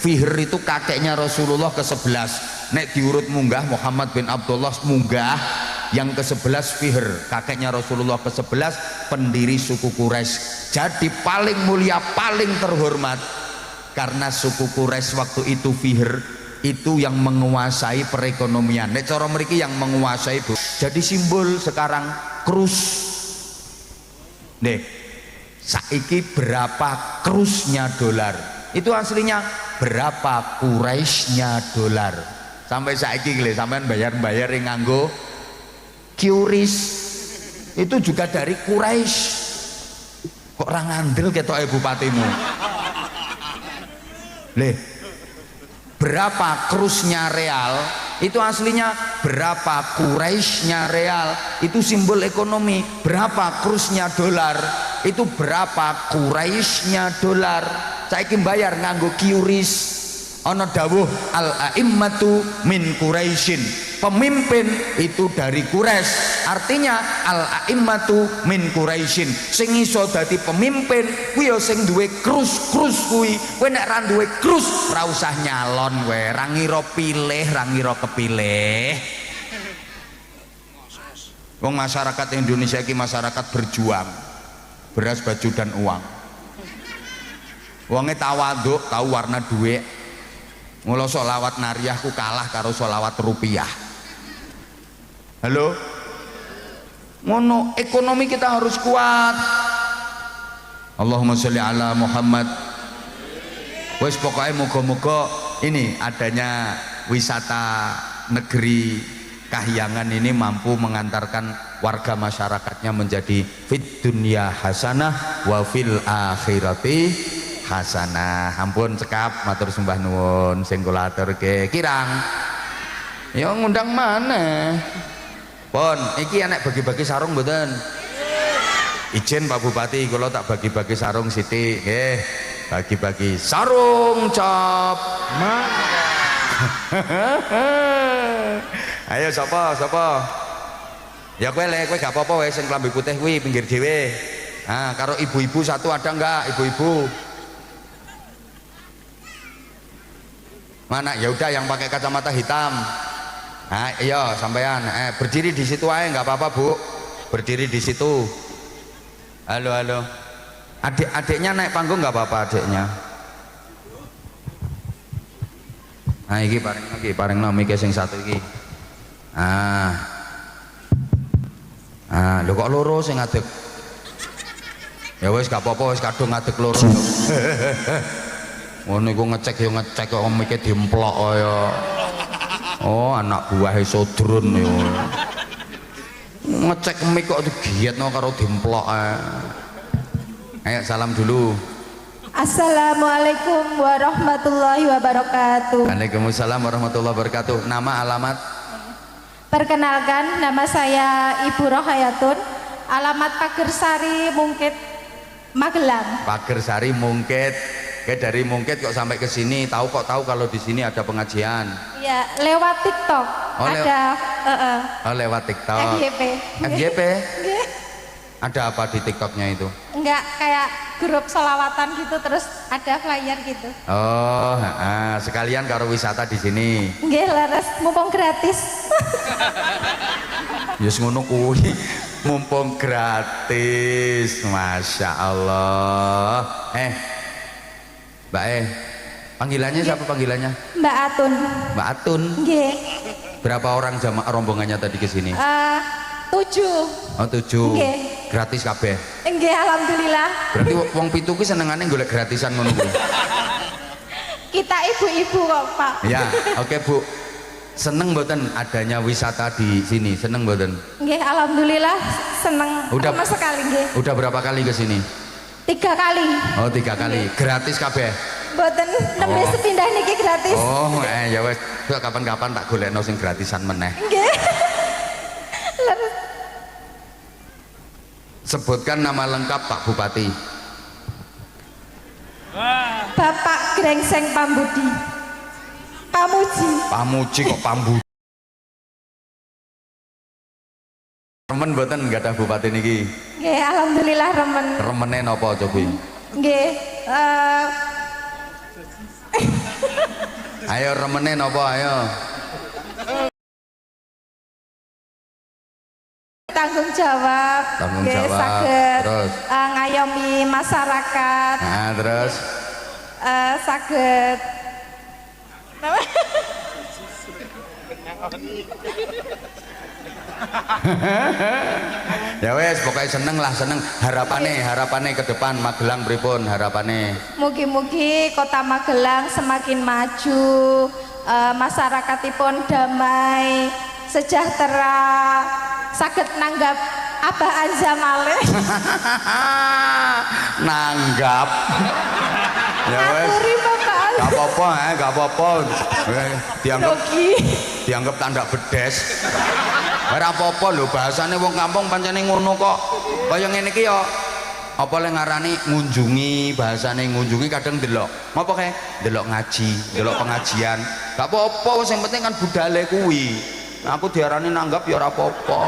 S1: Fihr itu kakeknya Rasulullah ke-11. Nek diurut munggah Muhammad bin Abdullah munggah, yang ke-11 Fihr, kakeknya Rasulullah ke-11, pendiri suku Quraisy. Jadi paling mulia, paling terhormat karena suku Quraisy waktu itu Fihr itu yang menguasai perekonomian. Nek cara mriki yang menguasai Bu. Jadi simbol sekarang krus. Nih, saiki berapa krusnya dolar? Itu aslinya berapa Quraisynya dolar? Sampai saiki lho sampean bayar-bayar yang nganggo QRIS. Itu juga dari Quraisy. Kok ora ngandel ketoke bupatimu? Leh, berapa krusnya real? Itu aslinya berapa Quraisynya real? Itu simbol ekonomi. Berapa krusnya dolar? Itu berapa Quraisynya dolar? Saiki bayar nganggo QRIS. ana dawuh al-a'immatu min Quraisyin, pemimpin itu dari Quraisy. Artinya al-a'immatu min Quraisyin, sing iso dadi pemimpin kuwi ya sing duwe krus kuwi. Kowe nek ra duwe krus ora usah nyalon kowe, ra ngira pilih, ra ngira kepilih. Wong masyarakat Indonesia iki masyarakat berjuang, beras, baju dan uang. Wonge tawaduk, tahu warna duit. Mula sholawat nariyahku kalah karo sholawat rupiah. Halo, ngono ekonomi kita harus kuat. Allahumma sholli ala Muhammad. Wes pokoknya moga-moga ini adanya wisata negeri Kahyangan ini mampu mengantarkan warga masyarakatnya menjadi fit dunya hasanah wa fil akhirati hasanah. Ampun cekap matur sembah nuwun sing kula aturke kirang ya ngundang mana pun iki enek bagi-bagi sarung mboten? Izin Pak Bupati kula tak bagi-bagi sarung sithik nggih, bagi-bagi sarung cap ayo sapa ya kowe kowe gak apa-apa wis sing klambi putih kuwi pinggir dhewe. Nah karo ibu-ibu satu ada enggak ibu-ibu? Mana? Ya udah yang pakai kacamata hitam. Nah, iya sampean berdiri di situ aja nggak apa-apa Bu, berdiri di situ. Halo. Adik-adiknya naik panggung nggak apa-apa adiknya. Nah iki paring nomi sing satu iki. Lho kok loro sing ngadeg. Ya wis gak apa-apa wis kadung ngadeg loro. Ngono iku ngecek kok mike diemplok kaya. Oh, anak buahe Sodrun yo. Ngecek mik kok digietno karo diemplok ae. Ayo salam dulu.
S2: Assalamualaikum warahmatullahi wabarakatuh.
S1: Waalaikumsalam warahmatullahi wabarakatuh. Nama, alamat?
S2: Perkenalkan, nama saya Ibu Rohayatun. Alamat Pagersari, Mungkit, Magelang.
S1: Pagersari, Mungkit. Kayak dari Mungkit kok sampai ke sini? Tahu kalau di sini ada pengajian?
S2: Ya, lewat TikTok.
S1: Oh,
S2: ada.
S1: Oh, lewat TikTok.
S2: FYP.
S1: FYP? Ada apa di TikToknya itu?
S2: Enggak, kayak grup selawatan gitu, terus ada flyer gitu.
S1: Oh, sekalian karo wisata di sini.
S2: Nggih, leres, mumpung gratis.
S1: Yes ngono kuwi, mumpung gratis. Masya Allah. Mbak panggilannya siapa panggilannya?
S2: Mbak Atun.
S1: Mbak Atun.
S2: Nggih.
S1: Berapa orang jamaah rombongannya tadi ke sini?
S2: 7.
S1: Oh 7.
S2: Nggih.
S1: Gratis kabeh.
S2: Nggih, alhamdulillah.
S1: Berarti wong pitu ki senengane golek gratisan ngono kuwi.
S2: Kita ibu-ibu kok, Pak.
S1: Ya, oke Bu. Seneng mboten adanya wisata di sini? Seneng mboten?
S2: Nggih, alhamdulillah seneng sama sekali nggih.
S1: Udah berapa kali ke sini?
S2: 3 kali.
S1: Oh, 3 kali. Gratis kabeh.
S2: Mboten nembe sepindah niki gratis.
S1: Oh, ya wes, kapan-kapan tak golekno sing gratisan meneh.
S2: Nggih.
S1: Sebutkan nama lengkap Pak Bupati.
S2: Bapak Grengseng Pambudi.
S1: Pamuji kok Pambudi. Remen mboten enggak ada bupati niki?
S2: Nggih, alhamdulillah remen.
S1: Remene napa coba?
S2: Nggih,
S1: Ayo remene napa ayo?
S2: Tanggung jawab. Saged
S1: terus
S2: ngayomi masyarakat.
S1: Nah, terus
S2: saged
S1: ya wes pokoknya seneng lah, seneng. Harapane ke depan Magelang pripun harapane?
S2: Mugi-mugi kota Magelang semakin maju, masyarakatipun damai, sejahtera, saged nanggap Abah Anzamale.
S1: Nanggap. Ya wes. Gak apa-apa, dianggap tanda bedes. Ora apa-apa lho, bahasane wong kampung pancene ngono kok. Kaya ngene iki ya Apa le ngarani ngunjungi, bahasane ngunjungi kadang delok. Ngopo kae? Delok ngaji, delok pengajian. Gak apa-apa, sing penting kan budale kuwi. Aku diarani nanggap ya ora apa-apa.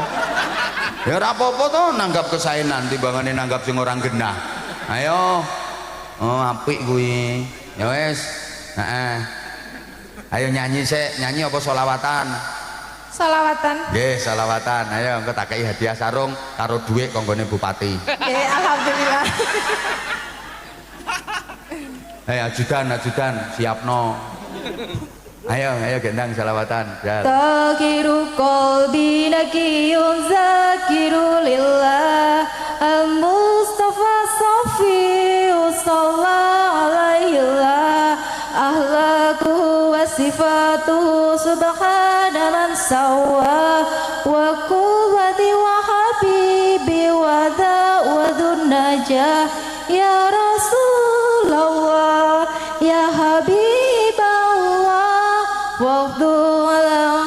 S1: Ya ora apa-apa to nanggap kesaenan timbangane nanggap sing orang genah. Ayo. Oh, apik kuwi. Ya wis. Heeh. Ayo nyanyi sik, nyanyi apa selawatan?
S2: Selawatan.
S1: Nggih, selawatan. Ayo engko tak kei hadiah sarung karo dhuwit konggone bupati.
S2: Nggih, alhamdulillah.
S1: Ajudan siapno. Ayo gendang selawatan.
S2: Takiru qalbi nakiyun zakiru lillah al-Mustafa Safi sallallahu alaihi ahlaku wa sifatuhu subhana man sawwa wa quwwati wa habibi wa da'wadun najah ya Rasulullah ya Habiballah waqdu ala.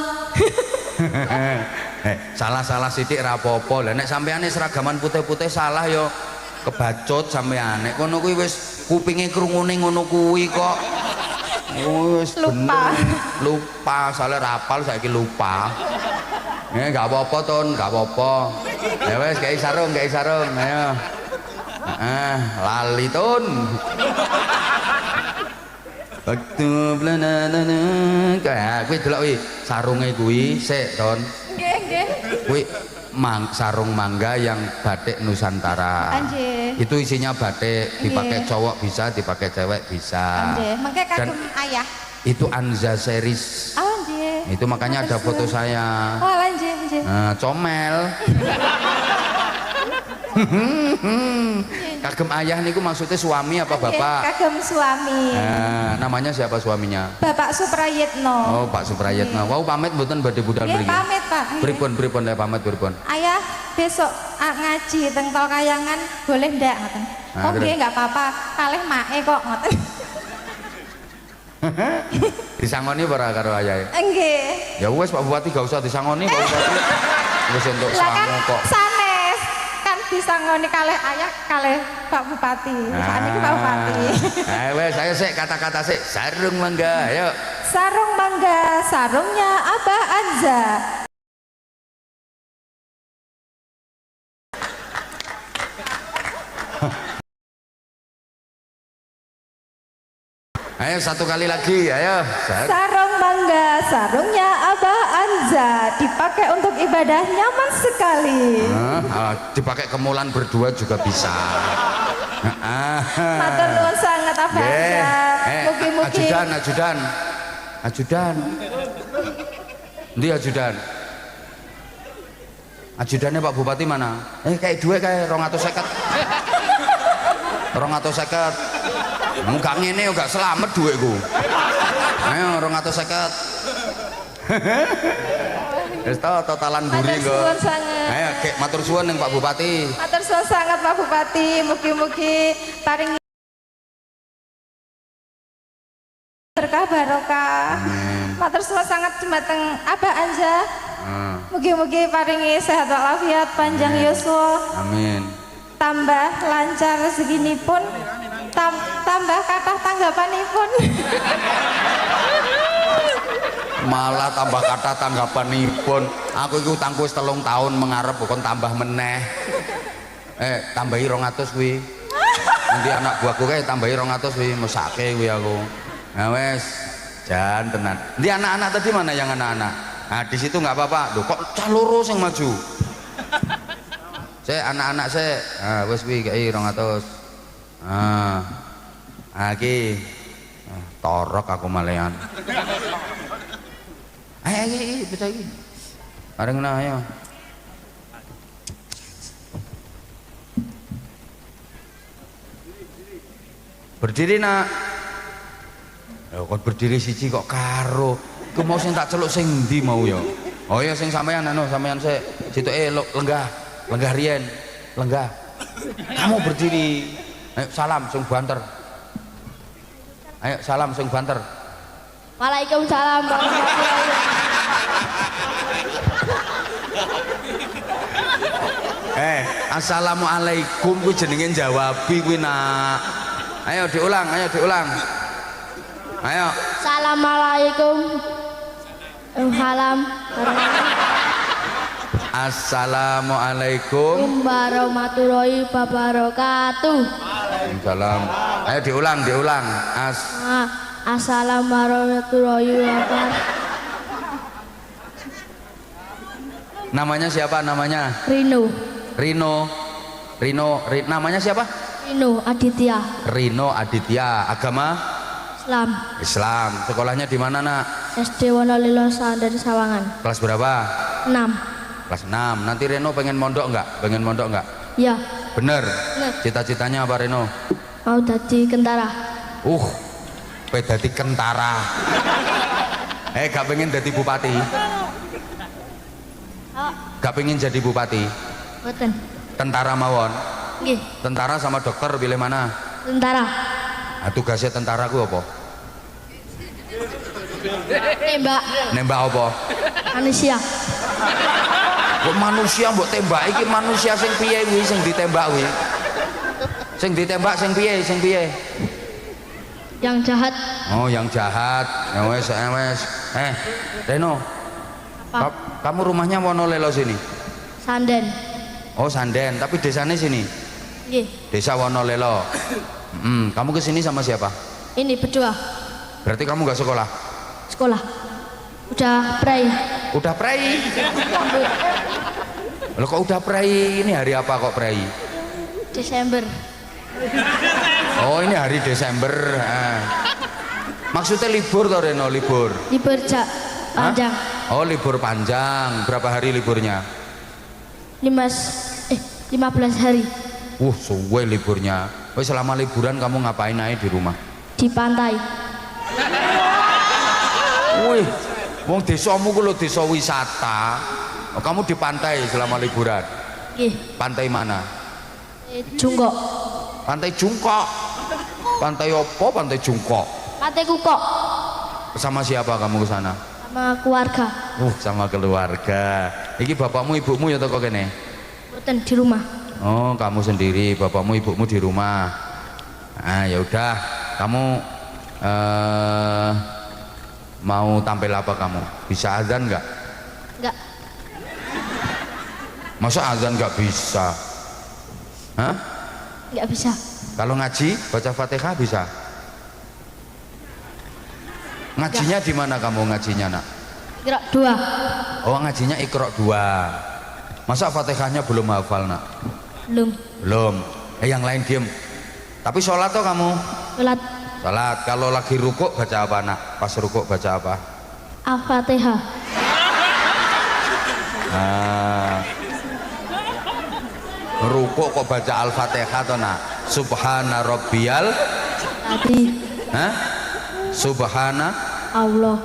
S1: Salah sithik ra apa-apa. Lah nek sampeane seragaman putih-putih salah yo kebacut sampean. Nek kono kuwi wis kupinge krungune ngono kuwi kok. Wis lupa soalnya rapal saiki lupa. Gak apa-apa Ton, gak apa-apa. Ya wis kei sarung ayo. Lali Ton. Waktu blanana kayak kuwi delok kuwi sarunge kuwi sik Ton.
S2: Nggih.
S1: Kuwi sarung mangga yang batik Nusantara.
S2: Anjir.
S1: Itu isinya batik, dipakai cowok bisa, dipakai cewek bisa.
S2: Anjir, mangke kagem ayah.
S1: Itu Anza series.
S2: Oh, anjir.
S1: Itu makanya ada foto saya.
S2: Oh, anjir.
S1: Comel. Kagem ayah niku maksudnya suami apa bapak?
S2: Kagem suami.
S1: Namanya siapa suaminya?
S2: Bapak Suprayitno.
S1: Oh, Pak Suprayitno. Wow, pamit mboten badhe budal mriki.
S2: Pamit, Pak.
S1: Pripun le pamit pripun?
S2: Ayah besok ngaji teng Tol Kayangan boleh ndak ngoten? Oh, nggih enggak apa-apa. Kalih mae kok ngoten.
S1: Disangoni ora karo ayahe?
S2: Nggih.
S1: Ya wis Pak Bupati gak usah disangoni Pak Bupati. Wis entuk sangu kok.
S2: Sanes kan disangoni kalih ayah kalih Pak Bupati. Sakniki Pak Bupati.
S1: Wes ayo sik kata-kata sik. Sarung mangga, ayo.
S2: Sarung mangga, sarungnya Abah Anza.
S1: Ayo satu kali lagi, ayo.
S2: Sarung mangga, sarungnya Abah Anza dipakai untuk ibadah nyaman sekali.
S1: Dipakai kemulan berdua juga bisa.
S2: Matur nuwun sangat Abah Anza. Mugi-mugi.
S1: Ajudan. Ndi ajudan? Ajudannya Pak Bupati mana? Kayak duwe kayak 250. 250. Gak ngene gak selamat duitku. Ayo 250. Wis totalan buri kok. Ayo kek matur suwun ning Pak Bupati.
S2: Matur suwun sangat Pak Bupati. Mugi-mugi paring berkah barokah. Matur suwun sangat dumateng Abah Anza. Mugi-mugi paringi sehat walafiat panjang yuswa.
S1: Amin.
S2: Tambah lancar rezekinipun. Tambah kathah tanggapanipun.
S1: Malah tambah kata tanggapanipun. Aku iku utangku wis 3 tahun mengarep bukan tambah meneh. Tambahi 200 kuwi. Nanti anak buahku kae tambahi 200 kuwi mesake kuwi aku. Nah wes jan tenan. Di anak-anak tadi mana yang anak-anak? Nah di situ nggak apa-apa. Loh kok cah loro sing maju? Saya anak-anak saya. Nah wes kuwi kae 200. Iki torok aku malehan. Ayo baca iki. Bareng nah ayo. Berdiri nak. Kok berdiri siji kok karo. Ku mau sing tak celuk sing ndi mau ya. Oh ya sing sampean sampean sik. Situke lenggah riyen. Lenggah. Kamu berdiri. Ayo salam sing banter. Ayo salam sing banter.
S2: Waalaikumsalam warahmatullahi wabarakatuh.
S1: Assalamualaikum kuwi jenenge jawabi kuwi nak. Ayo diulang, ayo diulang. Ayo.
S3: Assalamualaikum.
S1: Assalamualaikum
S3: warahmatullahi wabarakatuh.
S1: Salam. Ayo diulang, diulang.
S3: Assalamualaikum warahmatullahi wabarakatuh.
S1: Namanya siapa namanya?
S3: Rino.
S1: Namanya siapa?
S3: Rino Aditya.
S1: Rino Aditya. Agama?
S3: Islam.
S1: Islam. Sekolahnya di mana nak?
S3: SD Wonolilo dari Sawangan.
S1: Kelas berapa?
S3: 6.
S1: Kelas 6. Nanti Reno pengen mondok enggak? Pengen mondok enggak?
S3: Ya.
S1: Bener. Cita-citanya apa Reno?
S3: Mau jadi kentara.
S1: Dadi kentara. Gak pengen jadi bupati? Gak pengen jadi bupati?
S3: Boten.
S1: Tentara mawon?
S3: Nggih.
S1: Tentara sama dokter pilih mana?
S3: Tentara.
S1: Nah, tugasnya tentara ku apa?
S3: Tembak.
S1: Nembak apa?
S3: Manusia.
S1: Kok manusia mbok tembak iki manusia sing piye kuwi sing ditembak kuwi? Sing ditembak sing piye? Sing piye?
S3: Yang jahat.
S1: Oh, yang jahat. Ya wes. Reno.
S3: Apa?
S1: Kamu rumahnya Wonolelo sini?
S3: Sanden.
S1: Oh, Sanden, tapi desanya sini.
S3: Nggih.
S1: Desa Wonolelo. Kamu kesini sama siapa?
S3: Ini berdua.
S1: Berarti kamu nggak sekolah?
S3: Sekolah. Udah pray.
S1: Udah pray? Loh kok udah pray? Ini hari apa kok pray?
S3: Desember.
S1: Oh, ini hari Desember. Maksudnya libur toh Reno, libur?
S3: Libur panjang.
S1: Oh, libur panjang. Berapa hari liburnya?
S3: 15 hari.
S1: Suwe liburnya. Selama liburan kamu ngapain aja di rumah?
S3: Di pantai.
S1: Wih, wong desamu ku lho desa wisata. Kamu di pantai selama liburan?
S3: Nggih.
S1: Pantai mana?
S3: Jungkok.
S1: Pantai Jungkok. Pantai opo? Pantai Jungkok.
S3: Pantai Kukok.
S1: Sama siapa kamu ke sana?
S3: Sama keluarga.
S1: Sama keluarga. Iki bapakmu ibumu ya toko kene?
S3: Boten di rumah.
S1: Oh, kamu sendiri, bapakmu ibumu di rumah. Nah, ya udah, kamu mau tampil apa kamu? Bisa azan nggak?
S3: Enggak.
S1: Masa azan nggak bisa? Hah?
S3: Enggak bisa.
S1: Kalau ngaji, baca Fatihah bisa? Ngajinya di mana kamu ngajinya nak?
S3: Iqra 2.
S1: Oh, ngajinya Iqra 2. Masa Fatihahnya belum hafal nak?
S3: Belum.
S1: Yang lain diem. Tapi sholat toh kamu?
S3: Sholat.
S1: Sholat. Kalau lagi rukuk baca apa nak? Pas rukuk baca apa?
S3: Al-Fatihah.
S1: Rukuk kok baca Al-Fatihah toh nak? Subhana Rabbiyal.
S3: Tadi.
S1: Subhana
S3: Allah.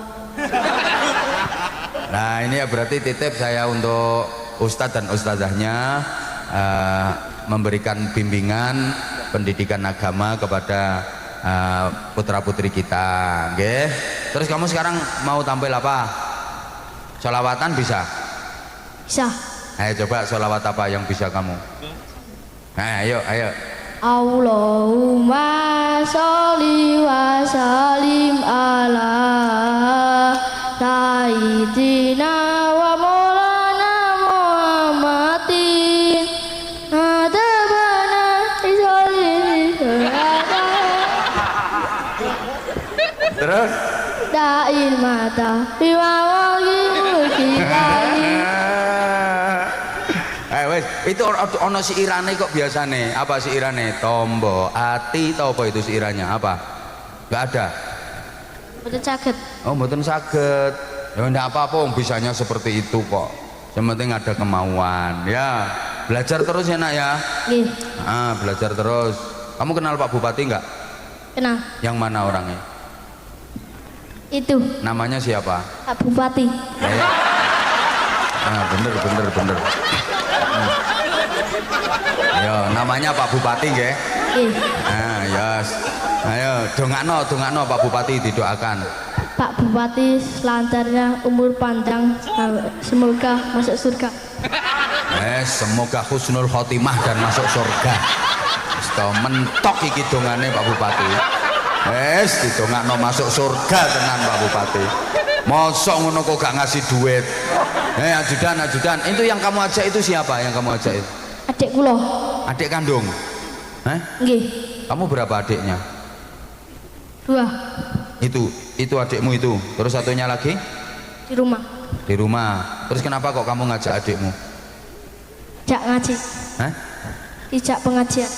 S1: Nah, ini ya berarti titip saya untuk Ustadz dan Ustazahnya memberikan bimbingan pendidikan agama kepada putra putri kita, okay? Terus kamu sekarang mau tampil apa? Sholawatan bisa?
S3: Bisa.
S1: Ayo coba sholawat apa yang bisa kamu? Nah, ayo.
S3: Allahumma sholli wa sallim ala sayyidina wa maulana Muhammadin adabana isoli.
S1: Terus?
S3: Da'il mata biwawagi mukilani.
S1: Wes, itu ono siirane kok biasane. Apa siirane? Tombo ati tau apa itu siirannya? Apa? Gak ada.
S3: Mboten saged.
S1: Oh, mboten saged. Ya ndak apa-apa, bisanya seperti itu kok. Yang penting ada kemauan. Ya, belajar terus ya nak ya.
S3: Nggih.
S1: Belajar terus. Kamu kenal Pak Bupati nggak?
S3: Kenal.
S1: Yang mana orangnya?
S3: Itu.
S1: Namanya siapa?
S3: Pak Bupati.
S1: Ya. Bener. Yo, namanya Pak Bupati nggih.
S3: Nggih.
S1: Yes. Ayo, dongakno Pak Bupati didoakan.
S3: Pak Bupati selancarnya umur panjang, semoga masuk surga.
S1: Semoga husnul khotimah dan masuk surga. Mentok iki dongane Pak Bupati. Didongakno masuk surga tenan Pak Bupati. Mosok ngono kok gak ngasih duit. Ajudan, itu yang kamu ajak itu siapa yang kamu ajak itu?
S3: Adik kula.
S1: Adik kandung?
S3: Nggih.
S1: Kamu berapa adiknya?
S3: 2.
S1: Itu adikmu itu. Terus satunya lagi?
S3: Di rumah.
S1: Di rumah. Terus kenapa kok kamu ngajak adikmu?
S3: Jak ngaji. Dijak pengajian.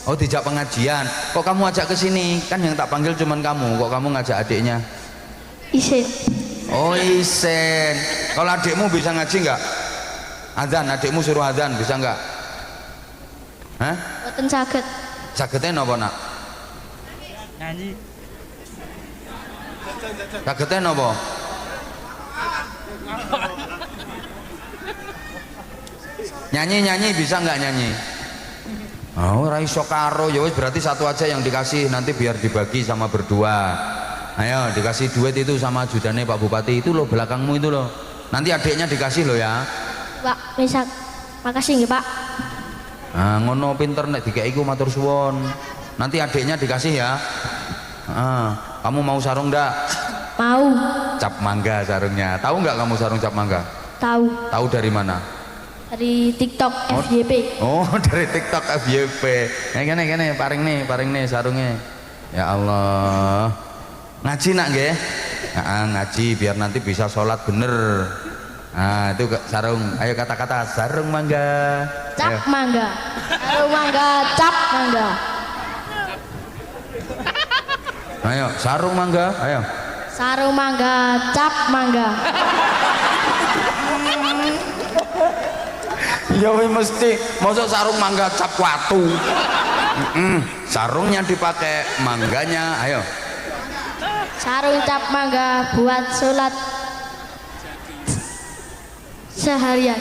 S1: Oh, dijak pengajian. Kok kamu ajak ke sini? Kan yang tak panggil cuman kamu. Kok kamu ngajak adiknya?
S3: Isin.
S1: Oh, isen. Kalau adikmu bisa ngaji nggak? Adzan, adikmu suruh adzan bisa nggak?
S3: Boten saged.
S1: Sagednya napa nak?
S4: Nyanyi.
S1: Sagednya napa? Nyanyi bisa nggak nyanyi? Oh, ora iso karo, ya wis berarti satu aja yang dikasih, nanti biar dibagi sama berdua. Ayo dikasih duit itu sama ajudannya Pak Bupati itu loh, belakangmu itu loh. Nanti adiknya dikasih loh ya.
S3: Pak, misal. Makasih nggih, Pak.
S1: Ngono pinter nek dikei iku matur suwun. Nanti adiknya dikasih ya. Kamu mau sarung ndak?
S3: Mau.
S1: Cap mangga sarungnya. Tahu nggak kamu sarung cap mangga?
S3: Tahu.
S1: Tahu dari mana?
S3: Dari TikTok FYP.
S1: Oh, dari TikTok FYP. Gini, paring nih sarungnya. Ya Allah. Ngaji nak nggih? Ngaji biar nanti bisa sholat bener. Itu sarung. Ayo kata-kata sarung mangga.
S3: Cap mangga. Sarung mangga, cap mangga.
S1: Ayo, sarung mangga, ayo.
S3: Sarung mangga, cap mangga.
S1: Ya wis mesti, mosok sarung mangga cap watu. Sarungnya dipakai, mangganya, ayo.
S3: Sarung cap mangga buat sholat seharian.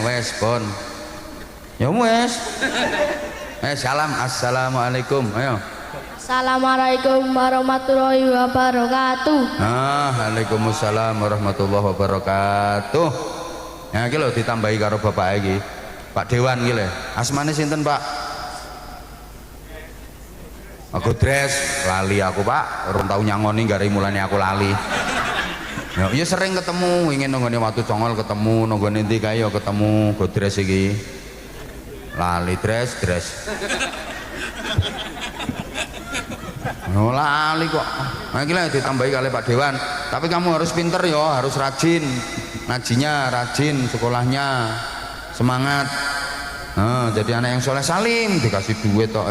S1: Wes, pun. Ya wes. Assalamualaikum, ayo.
S3: Assalamualaikum warahmatullahi wabarakatuh.
S1: Waalaikumsalam warahmatullahi wabarakatuh. Ya iki lho ditambahi karo bapak iki. Pak Dewan iki lho. Asmane sinten, Pak? Aku dress lali aku, Pak. Urung tau nyangoni gare mulane aku lali. Ya sering ketemu, ingin nonggone Watu Congol ketemu, nonggone ndi kae ya ketemu godres iki. Lali dress. Oh, lali kok. Nah, iki lho ditambahi kali Pak Dewan. Tapi kamu harus pinter ya, harus rajin. Ngajinya rajin, sekolahnya semangat. Jadi anak yang soleh salim dikasih duit kok.